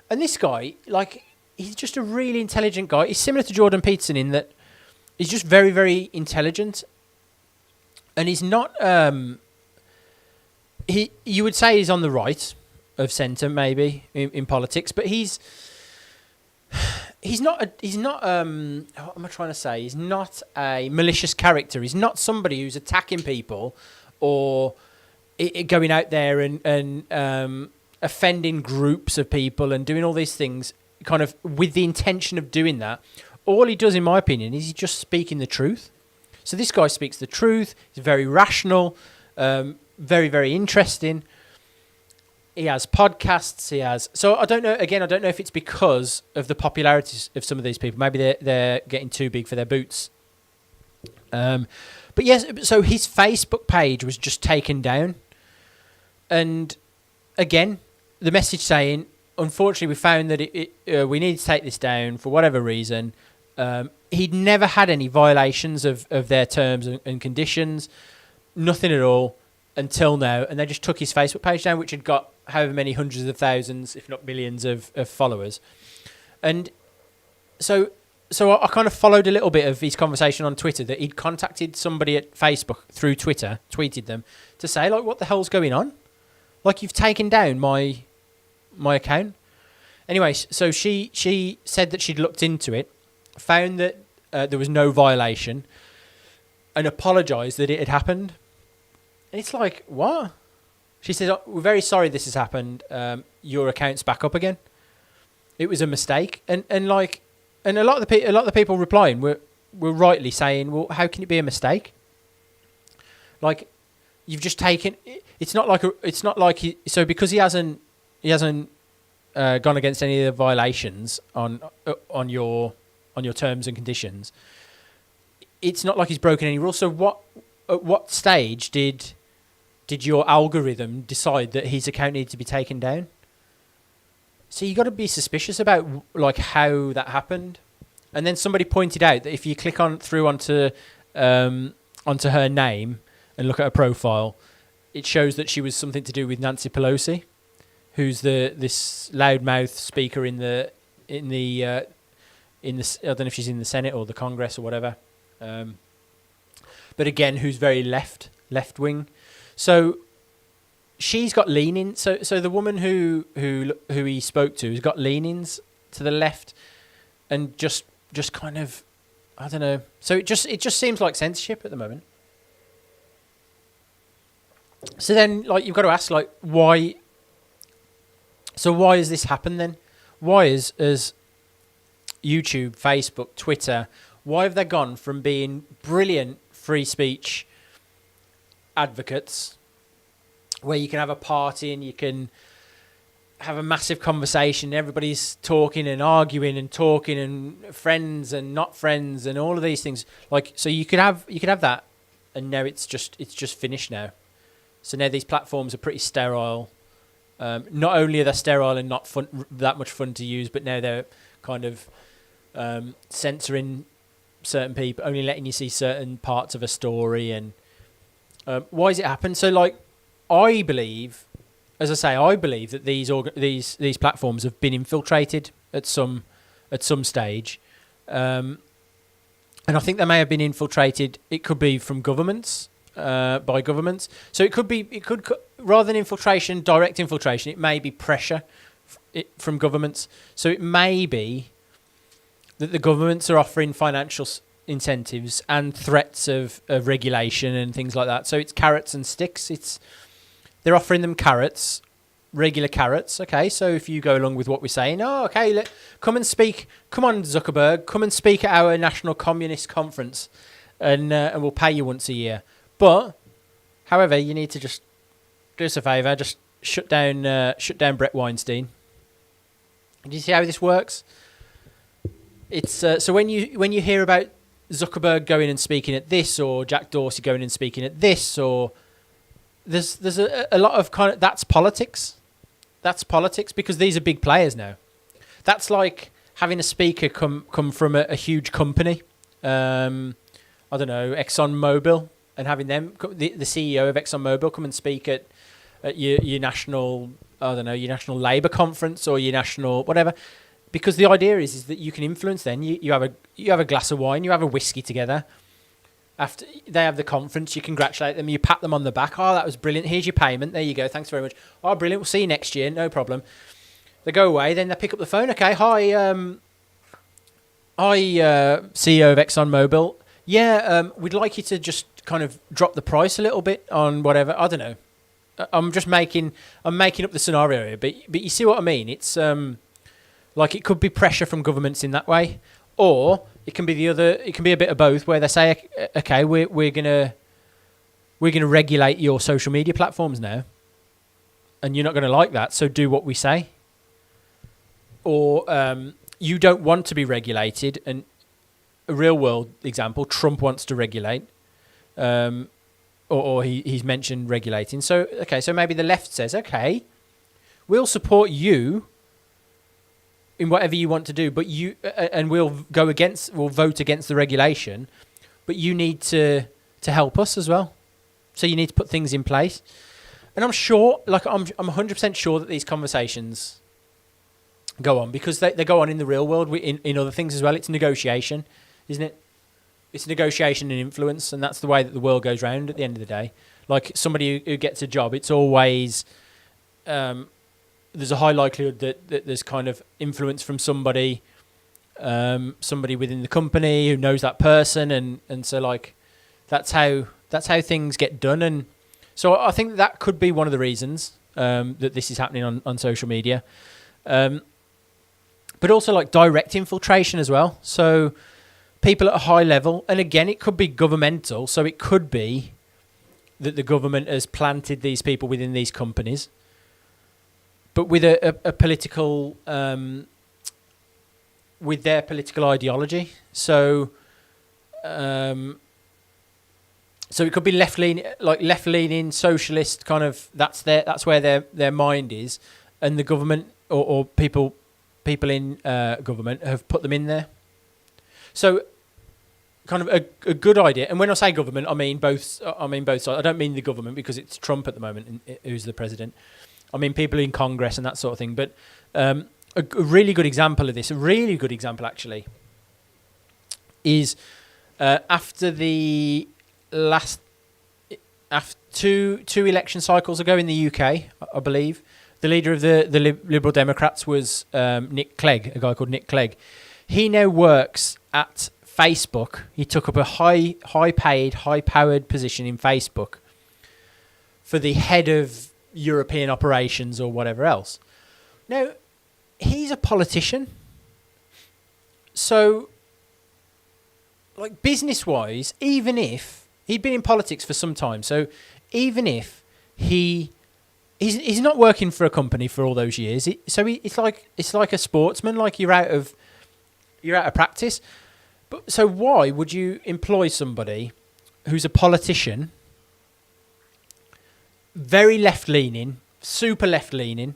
and this guy, like, he's just a really intelligent guy. He's similar to Jordan Peterson in that he's just very, very intelligent, and he's not. You would say he's on the right of centre, maybe in politics, but he's not. What am I trying to say? He's not a malicious character. He's not somebody who's attacking people or going out there and offending groups of people and doing all these things, kind of with the intention of doing that. All he does, in my opinion, is he's just speaking the truth. So this guy speaks the truth. He's very rational, very, very interesting. He has podcasts. So I don't know. Again, I don't know if it's because of the popularity of some of these people. Maybe they're getting too big for their boots. But yes, so his Facebook page was just taken down. And again, the message saying, unfortunately, we found that we need to take this down for whatever reason. He'd never had any violations of their terms and conditions, nothing at all until now. And they just took his Facebook page down, which had got however many hundreds of thousands, if not millions of followers. And so I kind of followed a little bit of his conversation on Twitter, that he'd contacted somebody at Facebook through Twitter, tweeted them to say, like, what the hell's going on? Like, you've taken down my account. Anyway, so she said that she'd looked into it, found that there was no violation, and apologised that it had happened. And it's like, what? She said, "We're very sorry this has happened. Your account's back up again. It was a mistake." And a lot of the people replying were rightly saying, "Well, how can it be a mistake? Like, you've just taken. It's not like so because he hasn't gone against any of the violations on your terms and conditions. It's not like he's broken any rules. So at what stage did your algorithm decide that his account needed to be taken down? So you got to be suspicious about like how that happened. And then somebody pointed out that if you click onto her name and look at her profile, it shows that she was something to do with Nancy Pelosi, who's this loudmouth speaker in the I don't know if she's in the Senate or the Congress or whatever. But again, who's very left wing. So she's got leanings. So the woman who he spoke to has got leanings to the left, and just kind of, I don't know. So it just seems like censorship at the moment. So then, like, you've got to ask, like, why? So why has this happened then? Why is YouTube, Facebook, Twitter, why have they gone from being brilliant free speech advocates, where you can have a party and you can have a massive conversation, everybody's talking and arguing and talking and friends and not friends and all of these things, like, so you could have that, and now it's just finished now. So now these platforms are pretty sterile. Not only are they sterile and not that much fun to use, but now they're kind of censoring certain people, only letting you see certain parts of a story. And why has it happened? So, like, I believe that these platforms have been infiltrated at some stage, and I think they may have been infiltrated. It could be from governments. By governments, so it could rather than infiltration, direct infiltration, it may be pressure from governments. So it may be that the governments are offering financial incentives and threats of regulation and things like that. So it's carrots and sticks. They're offering them carrots, regular carrots. Okay, so if you go along with what we're saying, come and speak. Come on, Zuckerberg, come and speak at our National Communist Conference, and we'll pay you once a year. But, however, you need to just do us a favour, just shut down Brett Weinstein. Do you see how this works? It's so when you hear about Zuckerberg going and speaking at this, or Jack Dorsey going and speaking at this, or there's a lot of kind of, that's politics. That's politics, because these are big players now. That's like having a speaker come from a huge company. I don't know, ExxonMobil. And having them, the CEO of ExxonMobil, come and speak at your national, I don't know, your national Labour conference or your national whatever, because the idea is that you can influence. Then you have a glass of wine, you have a whiskey together. After they have the conference, you congratulate them, you pat them on the back. Oh, that was brilliant. Here's your payment. There you go. Thanks very much. Oh, brilliant. We'll see you next year. No problem. They go away. Then they pick up the phone. Okay, hi, CEO of ExxonMobil. Yeah, we'd like you to just kind of drop the price a little bit on whatever. I don't know. I'm making up the scenario here, but you see what I mean? It's like, it could be pressure from governments in that way, or it can be the other. It can be a bit of both, where they say, okay, we're gonna regulate your social media platforms now, and you're not going to like that, so do what we say. Or you don't want to be regulated, and a real world example, Trump wants to regulate, or he's mentioned regulating. So, okay, so maybe the left says, okay, we'll support you in whatever you want to do, but and we'll vote against the regulation, but you need to help us as well. So you need to put things in place. And I'm 100% sure that these conversations go on, because they go on in the real world, in other things as well. It's negotiation, isn't it? It's negotiation and influence, and that's the way that the world goes round at the end of the day. Like, somebody who gets a job, it's always there's a high likelihood that there's kind of influence from somebody within the company who knows that person, and so, like, that's how things get done. And so I think that could be one of the reasons that this is happening on social media. But also, like, direct infiltration as well. So people at a high level, and again, it could be governmental. So it could be that the government has planted these people within these companies, but with a political, with their political ideology. So it could be left leaning socialist kind of. That's where their mind is, and the government or people in government have put them in there. So, kind of a good idea. And when I say government, I mean both sides. I don't mean the government because it's Trump at the moment who's the president. I mean people in Congress and that sort of thing. But a really good example of this, a really good example actually, is after two election cycles ago in the UK, I believe, the leader of the Liberal Democrats was Nick Clegg, a guy called Nick Clegg. He now works at Facebook. He took up a high-paid, high-powered position in Facebook for the head of European operations or whatever else. Now, he's a politician. So, like business-wise, even if he'd been in politics for some time, so even if he's not working for a company for all those years, it's like a sportsman, like you're out of practice. But so why would you employ somebody who's a politician, very left-leaning, super left-leaning?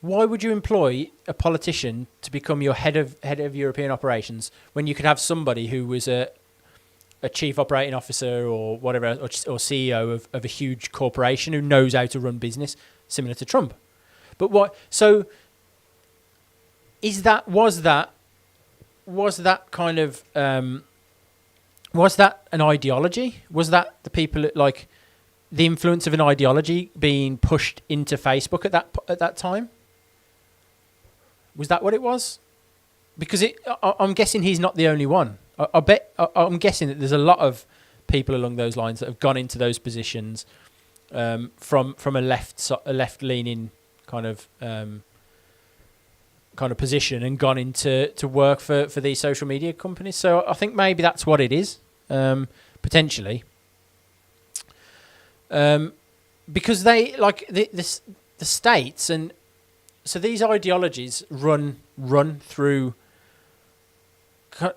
Why would you employ a politician to become your head of European operations when you could have somebody who was a chief operating officer or whatever, or CEO of a huge corporation who knows how to run business, similar to Trump? But what? So was that kind of was that an ideology? Was that the people like the influence of an ideology being pushed into Facebook at that time? Was that what it was? Because I'm guessing he's not the only one. I'm guessing that there's a lot of people along those lines that have gone into those positions from a left-leaning kind of position and gone into work for these social media companies. So I think maybe that's what it is, potentially. Because they like the states, and so these ideologies run through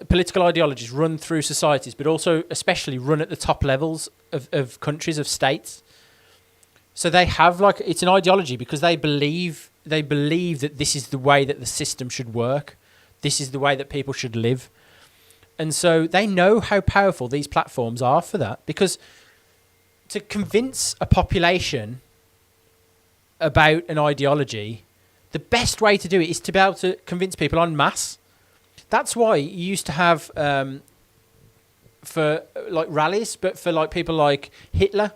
political ideologies run through societies, but also especially run at the top levels of countries, of states. So they have it's an ideology because they believe that this is the way that the system should work. This is the way that people should live. And so they know how powerful these platforms are for that, because to convince a population about an ideology, the best way to do it is to be able to convince people en masse. That's why you used to have for rallies, but for people like Hitler,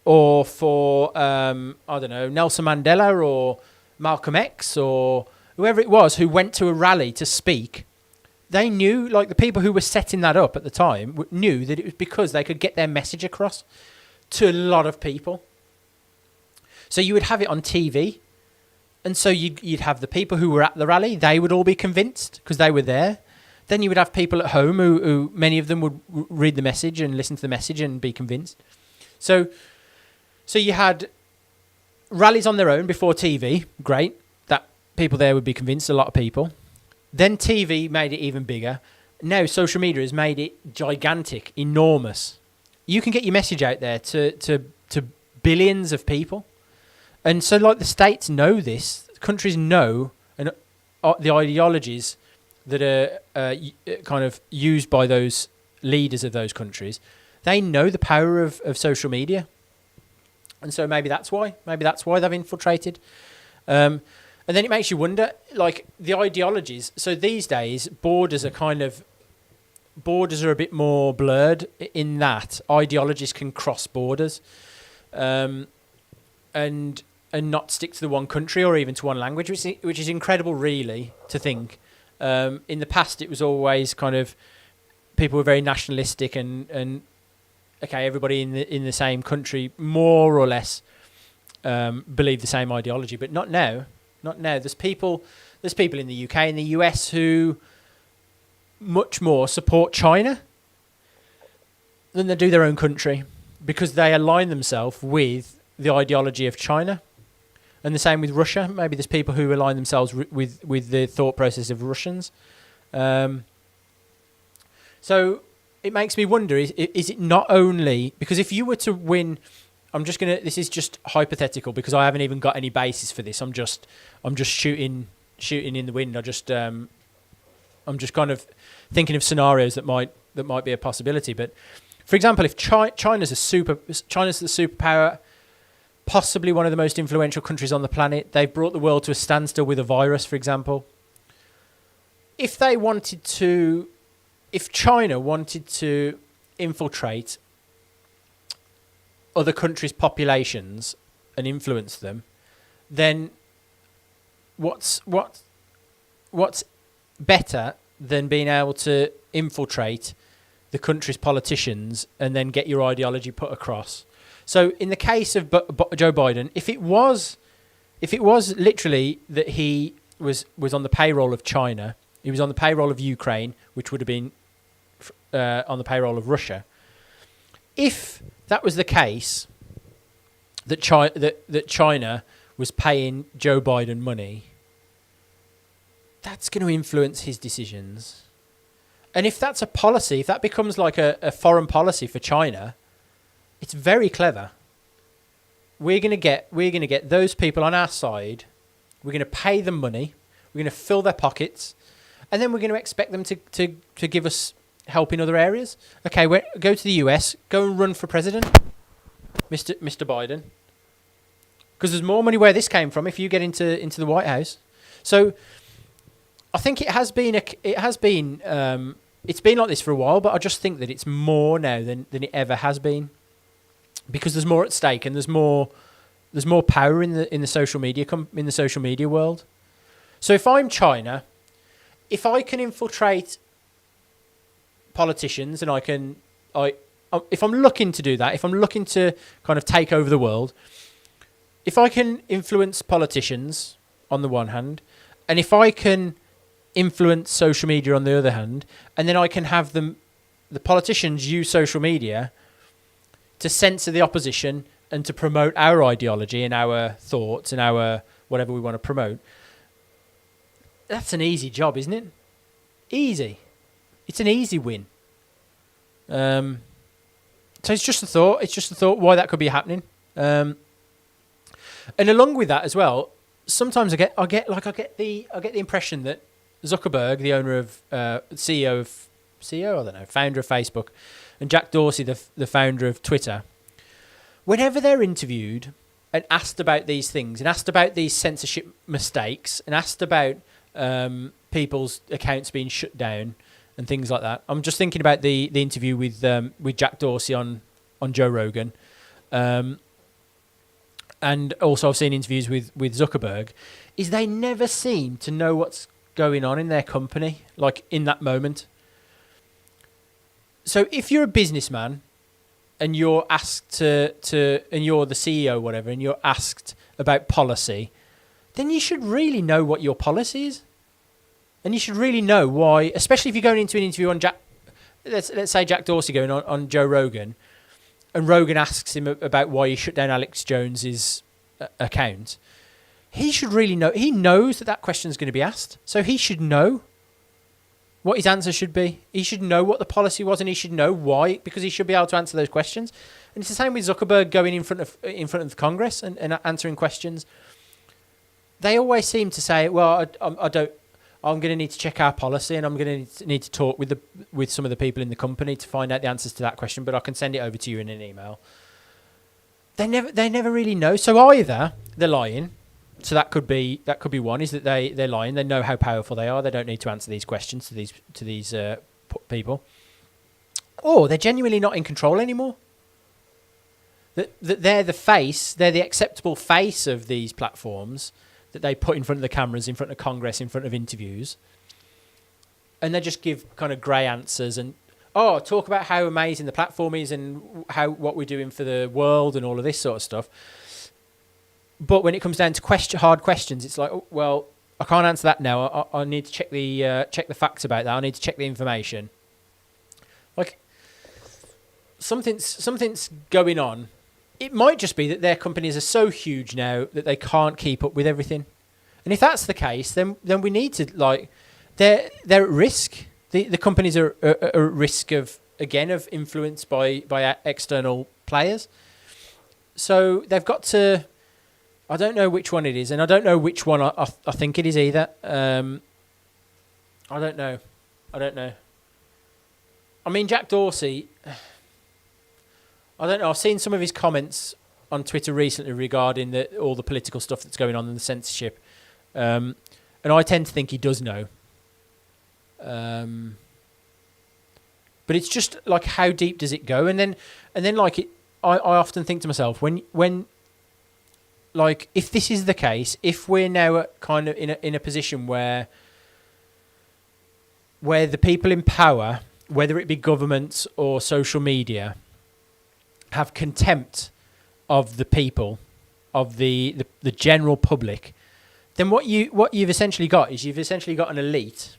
or for I don't know, Nelson Mandela or Malcolm X or whoever it was who went to a rally to speak. They knew, the people who were setting that up at the time knew that it was because they could get their message across to a lot of people. So you would have it on TV. And so you'd have the people who were at the rally, they would all be convinced because they were there. Then you would have people at home who many of them would read the message and listen to the message and be convinced. So you had rallies on their own before TV, great, that people there would be convinced, a lot of people. Then TV made it even bigger. Now social media has made it gigantic, enormous. You can get your message out there to billions of people. And so, the states know this, countries know, and the ideologies that are kind of used by those leaders of those countries, they know the power of social media. And so maybe that's why they've infiltrated. And then it makes you wonder, the ideologies. So these days, borders are a bit more blurred in that ideologies can cross borders. And not stick to the one country or even to one language, which is incredible, really, to think. In the past, it was always kind of people were very nationalistic and okay, everybody in the same country more or less believed the same ideology, but not now. Not now. There's people in the UK and the US who much more support China than they do their own country. because they align themselves with the ideology of China. And the same with Russia. Maybe there's people who align themselves with the thought process of Russians. So it makes me wonder, is it not only... Because if you were to win... This is just hypothetical because I haven't even got any basis for this. I'm just shooting in the wind. I'm just kind of thinking of scenarios that might be a possibility. But for example, if China's the superpower, possibly one of the most influential countries on the planet, they've brought the world to a standstill with a virus, for example. If China wanted to infiltrate other countries' populations and influence them, then what's better than being able to infiltrate the country's politicians and then get your ideology put across? So in the case of Joe Biden, if it was literally that he was on the payroll of China, he was on the payroll of Ukraine, which would have been on the payroll of Russia. If that was the case, that China was paying Joe Biden money, that's going to influence his decisions. And if that's a policy, if that becomes like a foreign policy for China, it's very clever. We're going to get those people on our side. We're going to pay them money. We're going to fill their pockets, and then we're going to expect them to give us help in other areas. Okay, go to the US, go and run for president, Mr. Biden, because there's more money where this came from if you get into the White House. So I think it's been like this for a while, but I just think that it's more now than it ever has been, because there's more at stake and there's more power in the social media world. So if I'm China, if I can infiltrate politicians and if I'm looking to do that, if I'm looking to kind of take over the world, if I can influence politicians on the one hand, and if I can influence social media on the other hand, and then I can have the politicians use social media to censor the opposition and to promote our ideology and our thoughts and our whatever we want to promote, that's an easy job, isn't it? Easy. It's an easy win. So it's just a thought. It's just a thought why that could be happening. And along with that as well, sometimes I get the impression that Zuckerberg, the owner of founder of Facebook, and Jack Dorsey, the founder of Twitter, whenever they're interviewed and asked about these things and asked about these censorship mistakes and asked about people's accounts being shut down and things like that. I'm just thinking about the interview with Jack Dorsey on Joe Rogan. And also I've seen interviews with Zuckerberg, is they never seem to know what's going on in their company, like in that moment. So if you're a businessman and you're asked and you're the CEO or whatever, and you're asked about policy, then you should really know what your policy is. And you should really know why, especially if you're going into an interview on let's say Jack Dorsey going on Joe Rogan, and Rogan asks him about why he shut down Alex Jones's account. He should really know. He knows that question is going to be asked, so he should know what his answer should be. He should know what the policy was, and he should know why, because he should be able to answer those questions. And it's the same with Zuckerberg going in front of the Congress and answering questions. They always seem to say, "Well, I don't. I'm going to need to check our policy, and I'm going to need to talk with some of the people in the company to find out the answers to that question. But I can send it over to you in an email." They never really know. So either they're lying. So that could be one, is that they're lying. They know how powerful they are. They don't need to answer these questions to these people, or they're genuinely not in control anymore. That they're the face, they're the acceptable face of these platforms that they put in front of the cameras, in front of Congress, in front of interviews, and they just give kind of grey answers and talk about how amazing the platform is and what we're doing for the world and all of this sort of stuff. But when it comes down to hard questions, it's like, oh, well, I can't answer that now. I need to check the facts about that. I need to check the information. Like, something's going on. It might just be that their companies are so huge now that they can't keep up with everything. And if that's the case, then we need to, like, they're at risk. The companies are at risk of influence by external players. So they've got to. I don't know which one it is, and I don't know which one I think it is either. I don't know. I mean, Jack Dorsey. I don't know. I've seen some of his comments on Twitter recently regarding all the political stuff that's going on in the censorship, and I tend to think he does know. But it's just like, how deep does it go? And then like I often think to myself, when like, if this is the case, if we're now kind of in a position where the people in power, whether it be governments or social media, have contempt of the people, of the general public, then what you've essentially got is an elite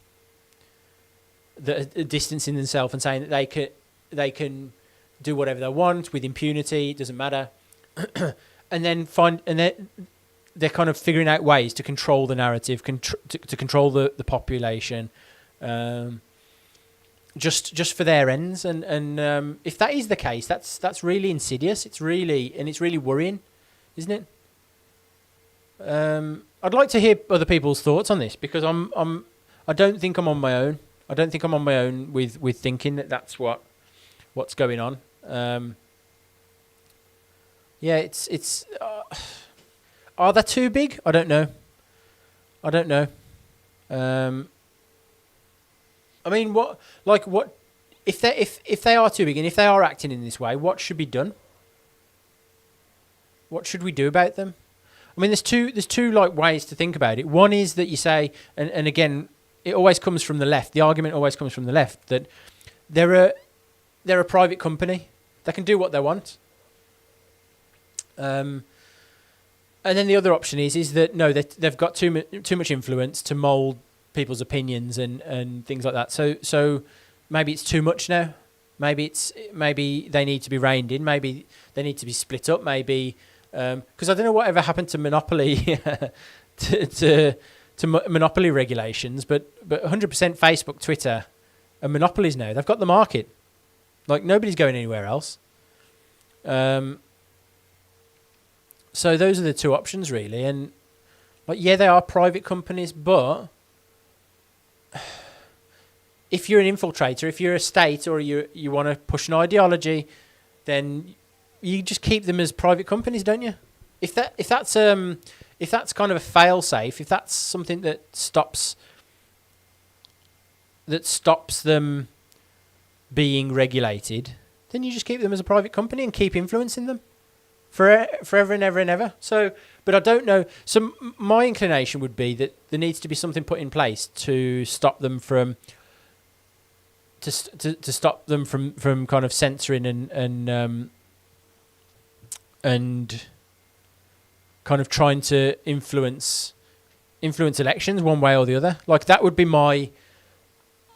that are distancing themselves and saying that they can do whatever they want with impunity. It doesn't matter, and then they're kind of figuring out ways to control the narrative, to control the population, just for their ends. And if that is the case, that's really insidious. It's really worrying, isn't it? I'd like to hear other people's thoughts on this, because I don't think I'm on my own. I don't think I'm on my own with thinking that's what's going on. It's. Are they too big? I don't know. I mean, what if they are too big, and if they are acting in this way, what should be done? What should we do about them? I mean, there's two like ways to think about it. One is that you say, and again, it always comes from the left. The argument always comes from the left that they're a private company. They can do what they want. And then the other option is that no, they've got too much influence to mould people's opinions and things like that. So maybe it's too much now. Maybe they need to be reined in. Maybe they need to be split up. Maybe because I don't know whatever happened to monopoly to monopoly regulations, but 100% Facebook, Twitter are monopolies now. They've got the market. Like, nobody's going anywhere else. So those are the two options, really. And like, yeah, they are private companies, but if you're an infiltrator, if you're a state, or you want to push an ideology, then you just keep them as private companies, don't you? If that's kind of a fail-safe, if that's something that stops them being regulated, then you just keep them as a private company and keep influencing them forever and ever and ever. So, but I don't know. So my inclination would be that there needs to be something put in place to stop them from from kind of censoring and kind of trying to influence elections one way or the other. Like, that would be my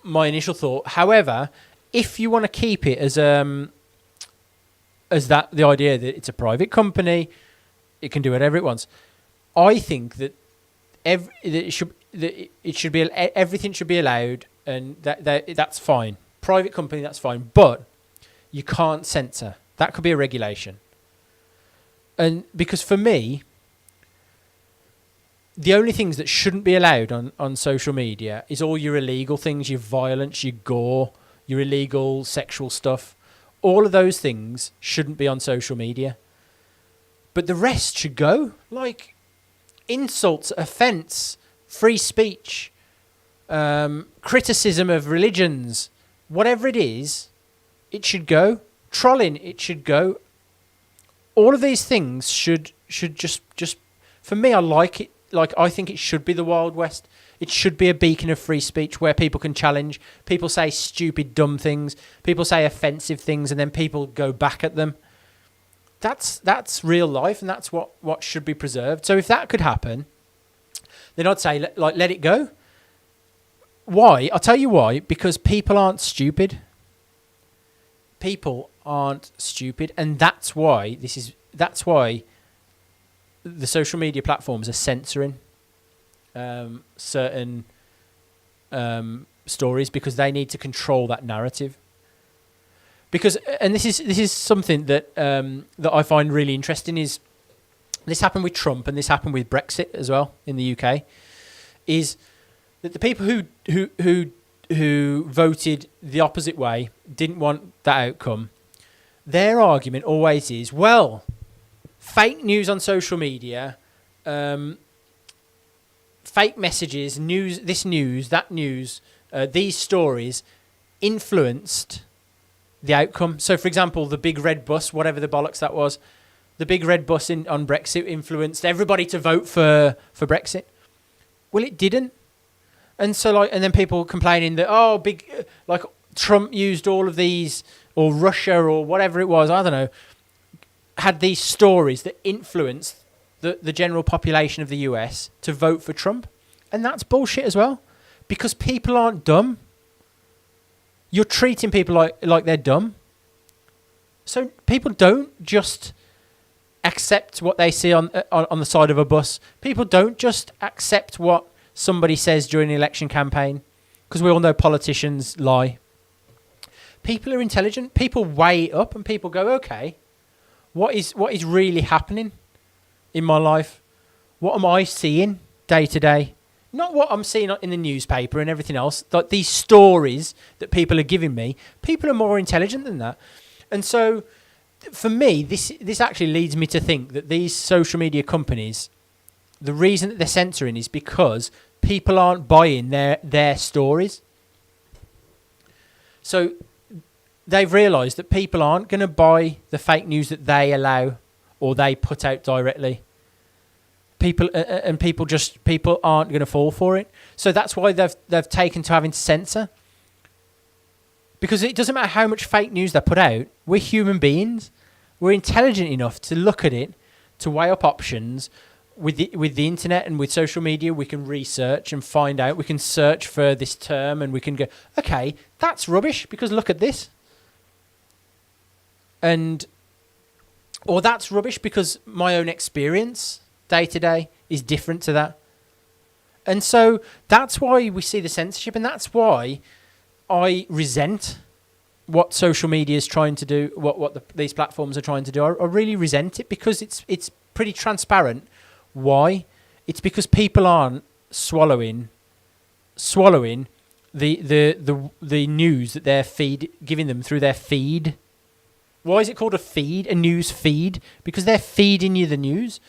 initial thought. However, if you want to keep it as the idea that it's a private company, it can do whatever it wants, I think that everything should be allowed, and that's fine. Private company, that's fine, but you can't censor. That could be a regulation. And because for me, the only things that shouldn't be allowed on social media is all your illegal things, your violence, your gore, your illegal sexual stuff. All of those things shouldn't be on social media. But the rest should go. Like insults, offence, free speech, criticism of religions, whatever it is, it should go. Trolling, it should go. All of these things should just for me, I like it. Like, I think it should be the Wild West. It should be a beacon of free speech where people can challenge. People say stupid, dumb things. People say offensive things, and then people go back at them. That's real life, and that's what should be preserved. So if that could happen, then I'd say let it go. Why? I'll tell you why. Because people aren't stupid. people aren't stupid, and that's why the social media platforms are censoring certain stories, because they need to control that narrative. Because, and this is something that that I find really interesting, is this happened with Trump and this happened with Brexit as well in the UK, is that the people who voted the opposite way, didn't want that outcome, their argument always is, well, fake news on social media, fake messages, news, this news, that news, these stories influenced the outcome. So, for example, the big red bus, whatever the bollocks that was, the big red bus on Brexit influenced everybody to vote for Brexit. Well, it didn't. And so, and then people complaining that, Trump used all of these, or Russia, or whatever it was, I don't know, had these stories that influenced the general population of the US to vote for Trump. And that's bullshit as well, because people aren't dumb. You're treating people like they're dumb. So people don't just accept what they see on the side of a bus. People don't just accept what somebody says during the election campaign, because we all know politicians lie. People are intelligent. People weigh it up and people go, okay, what is really happening in my life? What am I seeing day to day? Not what I'm seeing in the newspaper and everything else. Like these stories that people are giving me, people are more intelligent than that. And so for me, this actually leads me to think that these social media companies, the reason that they're censoring is because people aren't buying their stories. So they've realised that people aren't going to buy the fake news that they allow or they put out directly. People aren't going to fall for it. So that's why they've taken to having to censor. Because it doesn't matter how much fake news they put out. We're human beings. We're intelligent enough to look at it, to weigh up options. With the internet and with social media, we can research and find out. We can search for this term and we can go, okay, that's rubbish because look at this. Or that's rubbish because my own experience day to day is different to that. And so that's why we see the censorship, and that's why I resent what social media is trying to do, these platforms are trying to do. I really resent it because it's pretty transparent. Why? It's because people aren't swallowing the news that they're giving them through their feed. Why is it called a feed? A news feed? Because they're feeding you the news.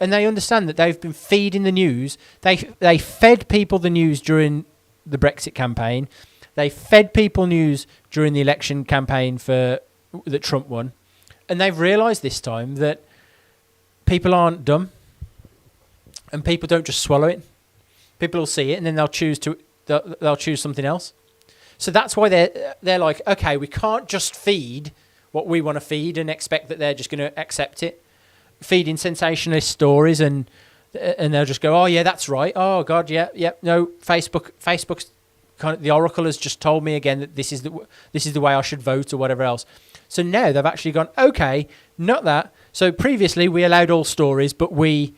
And they understand that they've been feeding the news. They fed people the news during the Brexit campaign. They fed people news during the election campaign that Trump won. And they've realised this time that people aren't dumb. And people don't just swallow it. People will see it and then they'll choose something else. So that's why they're like, okay, we can't just feed what we want to feed and expect that they're just going to accept it. Feeding sensationalist stories and they'll just go, oh yeah, that's right. Oh God, yeah. No, Facebook's kind of, the Oracle has just told me again that this is the way I should vote or whatever else. So now they've actually gone, okay, not that. So previously we allowed all stories, but we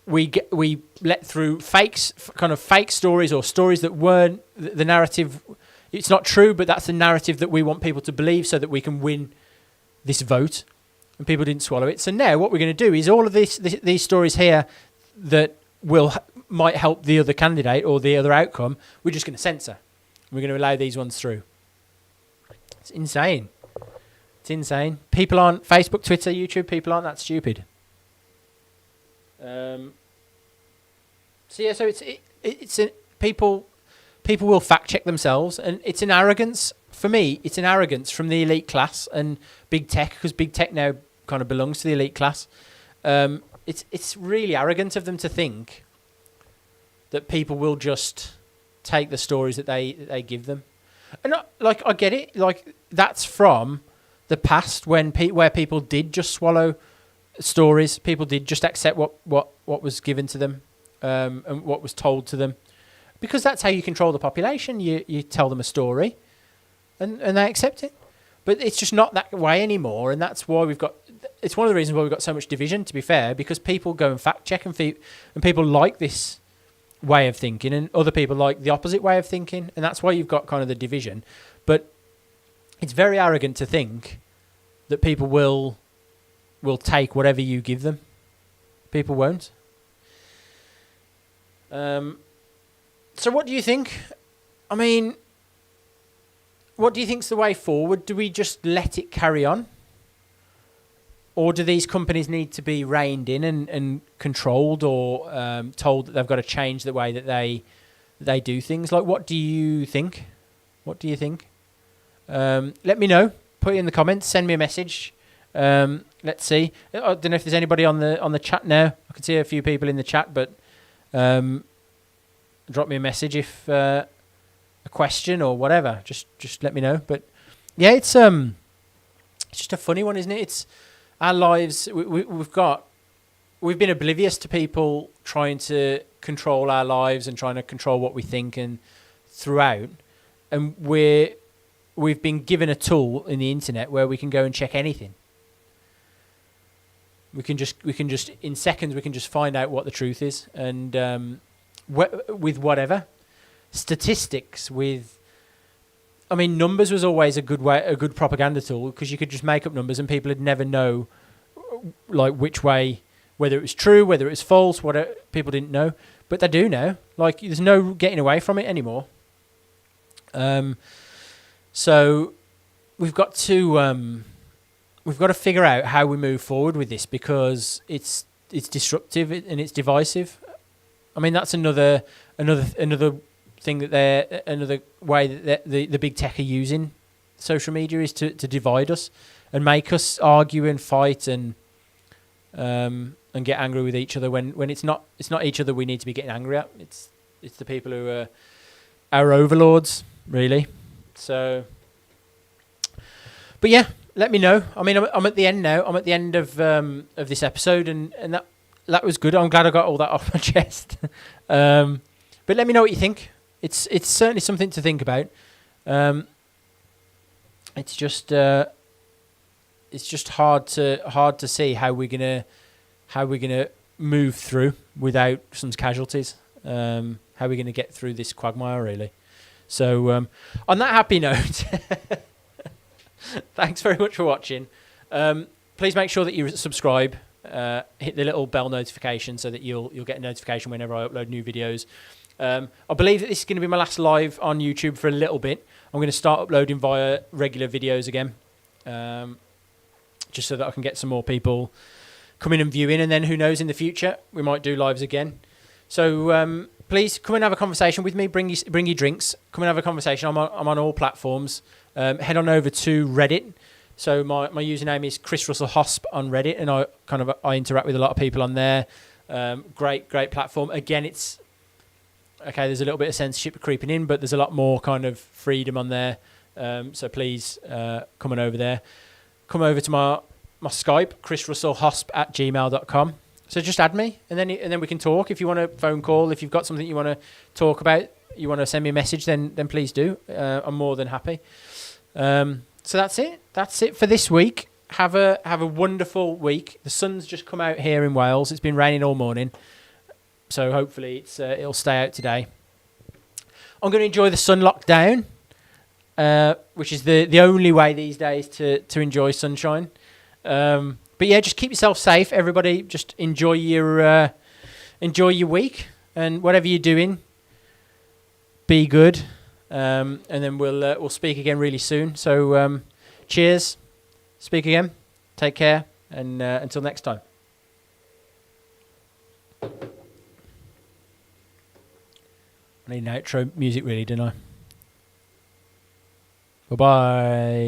let through fake stories or stories that weren't the narrative. It's not true, but that's the narrative that we want people to believe so that we can win this vote. And people didn't swallow it. So now what we're going to do is all of these stories here that might help the other candidate or the other outcome, we're just going to censor. We're going to allow these ones through. It's insane. It's insane. People aren't Facebook, Twitter, YouTube. People aren't that stupid. So people will fact check themselves, and it's an arrogance. For me, it's an arrogance from the elite class and big tech, because big tech now kind of belongs to the elite class. It's really arrogant of them to think that people will just take the stories that they give them. And I get it. Like that's from the past where people did just swallow stories. People did just accept what was given to them and what was told to them, because that's how you control the population. You tell them a story, and they accept it. But it's just not that way anymore, and that's why it's one of the reasons why we've got so much division, to be fair, because people go and fact check, and people like this way of thinking, and other people like the opposite way of thinking, and that's why you've got kind of the division. But it's very arrogant to think that people will take whatever you give them. People won't. So what do you think? I mean, what do you think's the way forward? Do we just let it carry on? Or do these companies need to be reined in and controlled, or told that they've got to change the way that they do things? Like, what do you think? What do you think? Let me know. Put it in the comments. Send me a message. Let's see. I don't know if there's anybody on the chat now. I can see a few people in the chat, but drop me a message if a question or whatever. Just let me know. But yeah, it's just a funny one, isn't it? It's our lives. We've been oblivious to people trying to control our lives and trying to control what we think and throughout, and we've been given a tool in the internet where we can go and check anything. We can just in seconds we can just find out what the truth is, and with whatever statistics, numbers was always a good propaganda tool, because you could just make up numbers and people would never know, like, which way, whether it was true, whether it was false, whatever. People didn't know, but they do now. Like, there's no getting away from it anymore. So we've got to figure out how we move forward with this, because it's disruptive and it's divisive. I mean, that's another thing that another way that the big tech are using social media is to divide us and make us argue and fight and get angry with each other when it's not each other we need to be getting angry at. It's the people who are our overlords, really. So, but yeah, let me know. I mean, I'm at the end now. I'm at the end of this episode, and that was good. I'm glad I got all that off my chest. But let me know what you think. It's certainly something to think about. It's just hard to see how we're gonna move through without some casualties. How we're gonna get through this quagmire, really. So on that happy note, thanks very much for watching. Please make sure that you subscribe. Hit the little bell notification so that you'll get a notification whenever I upload new videos. I believe that this is going to be my last live on YouTube for a little bit. I'm going to start uploading via regular videos again, just so that I can get some more people coming and viewing, and then who knows, in the future we might do lives again. So please come and have a conversation with me. Bring your drinks. Come and have a conversation. I'm on all platforms. Head on over to Reddit. So my username is Chris Russell Hosp on Reddit, and I interact with a lot of people on there. Great platform. Again, it's okay. There's a little bit of censorship creeping in, but there's a lot more kind of freedom on there. So please come on over there. Come over to my Skype, chrisrussellhosp@gmail.com. So just add me, and then we can talk. If you want a phone call, if you've got something you want to talk about, you want to send me a message, then please do. I'm more than happy. So that's it. That's it for this week. Have a wonderful week. The sun's just come out here in Wales. It's been raining all morning, so hopefully it'll stay out today. I'm going to enjoy the sun lockdown, which is the only way these days to enjoy sunshine. But yeah, just keep yourself safe, everybody. Just enjoy your week, and whatever you're doing, be good. And then we'll speak again really soon. So cheers, speak again, take care, and until next time. I need an outro music, really, don't I? Bye-bye.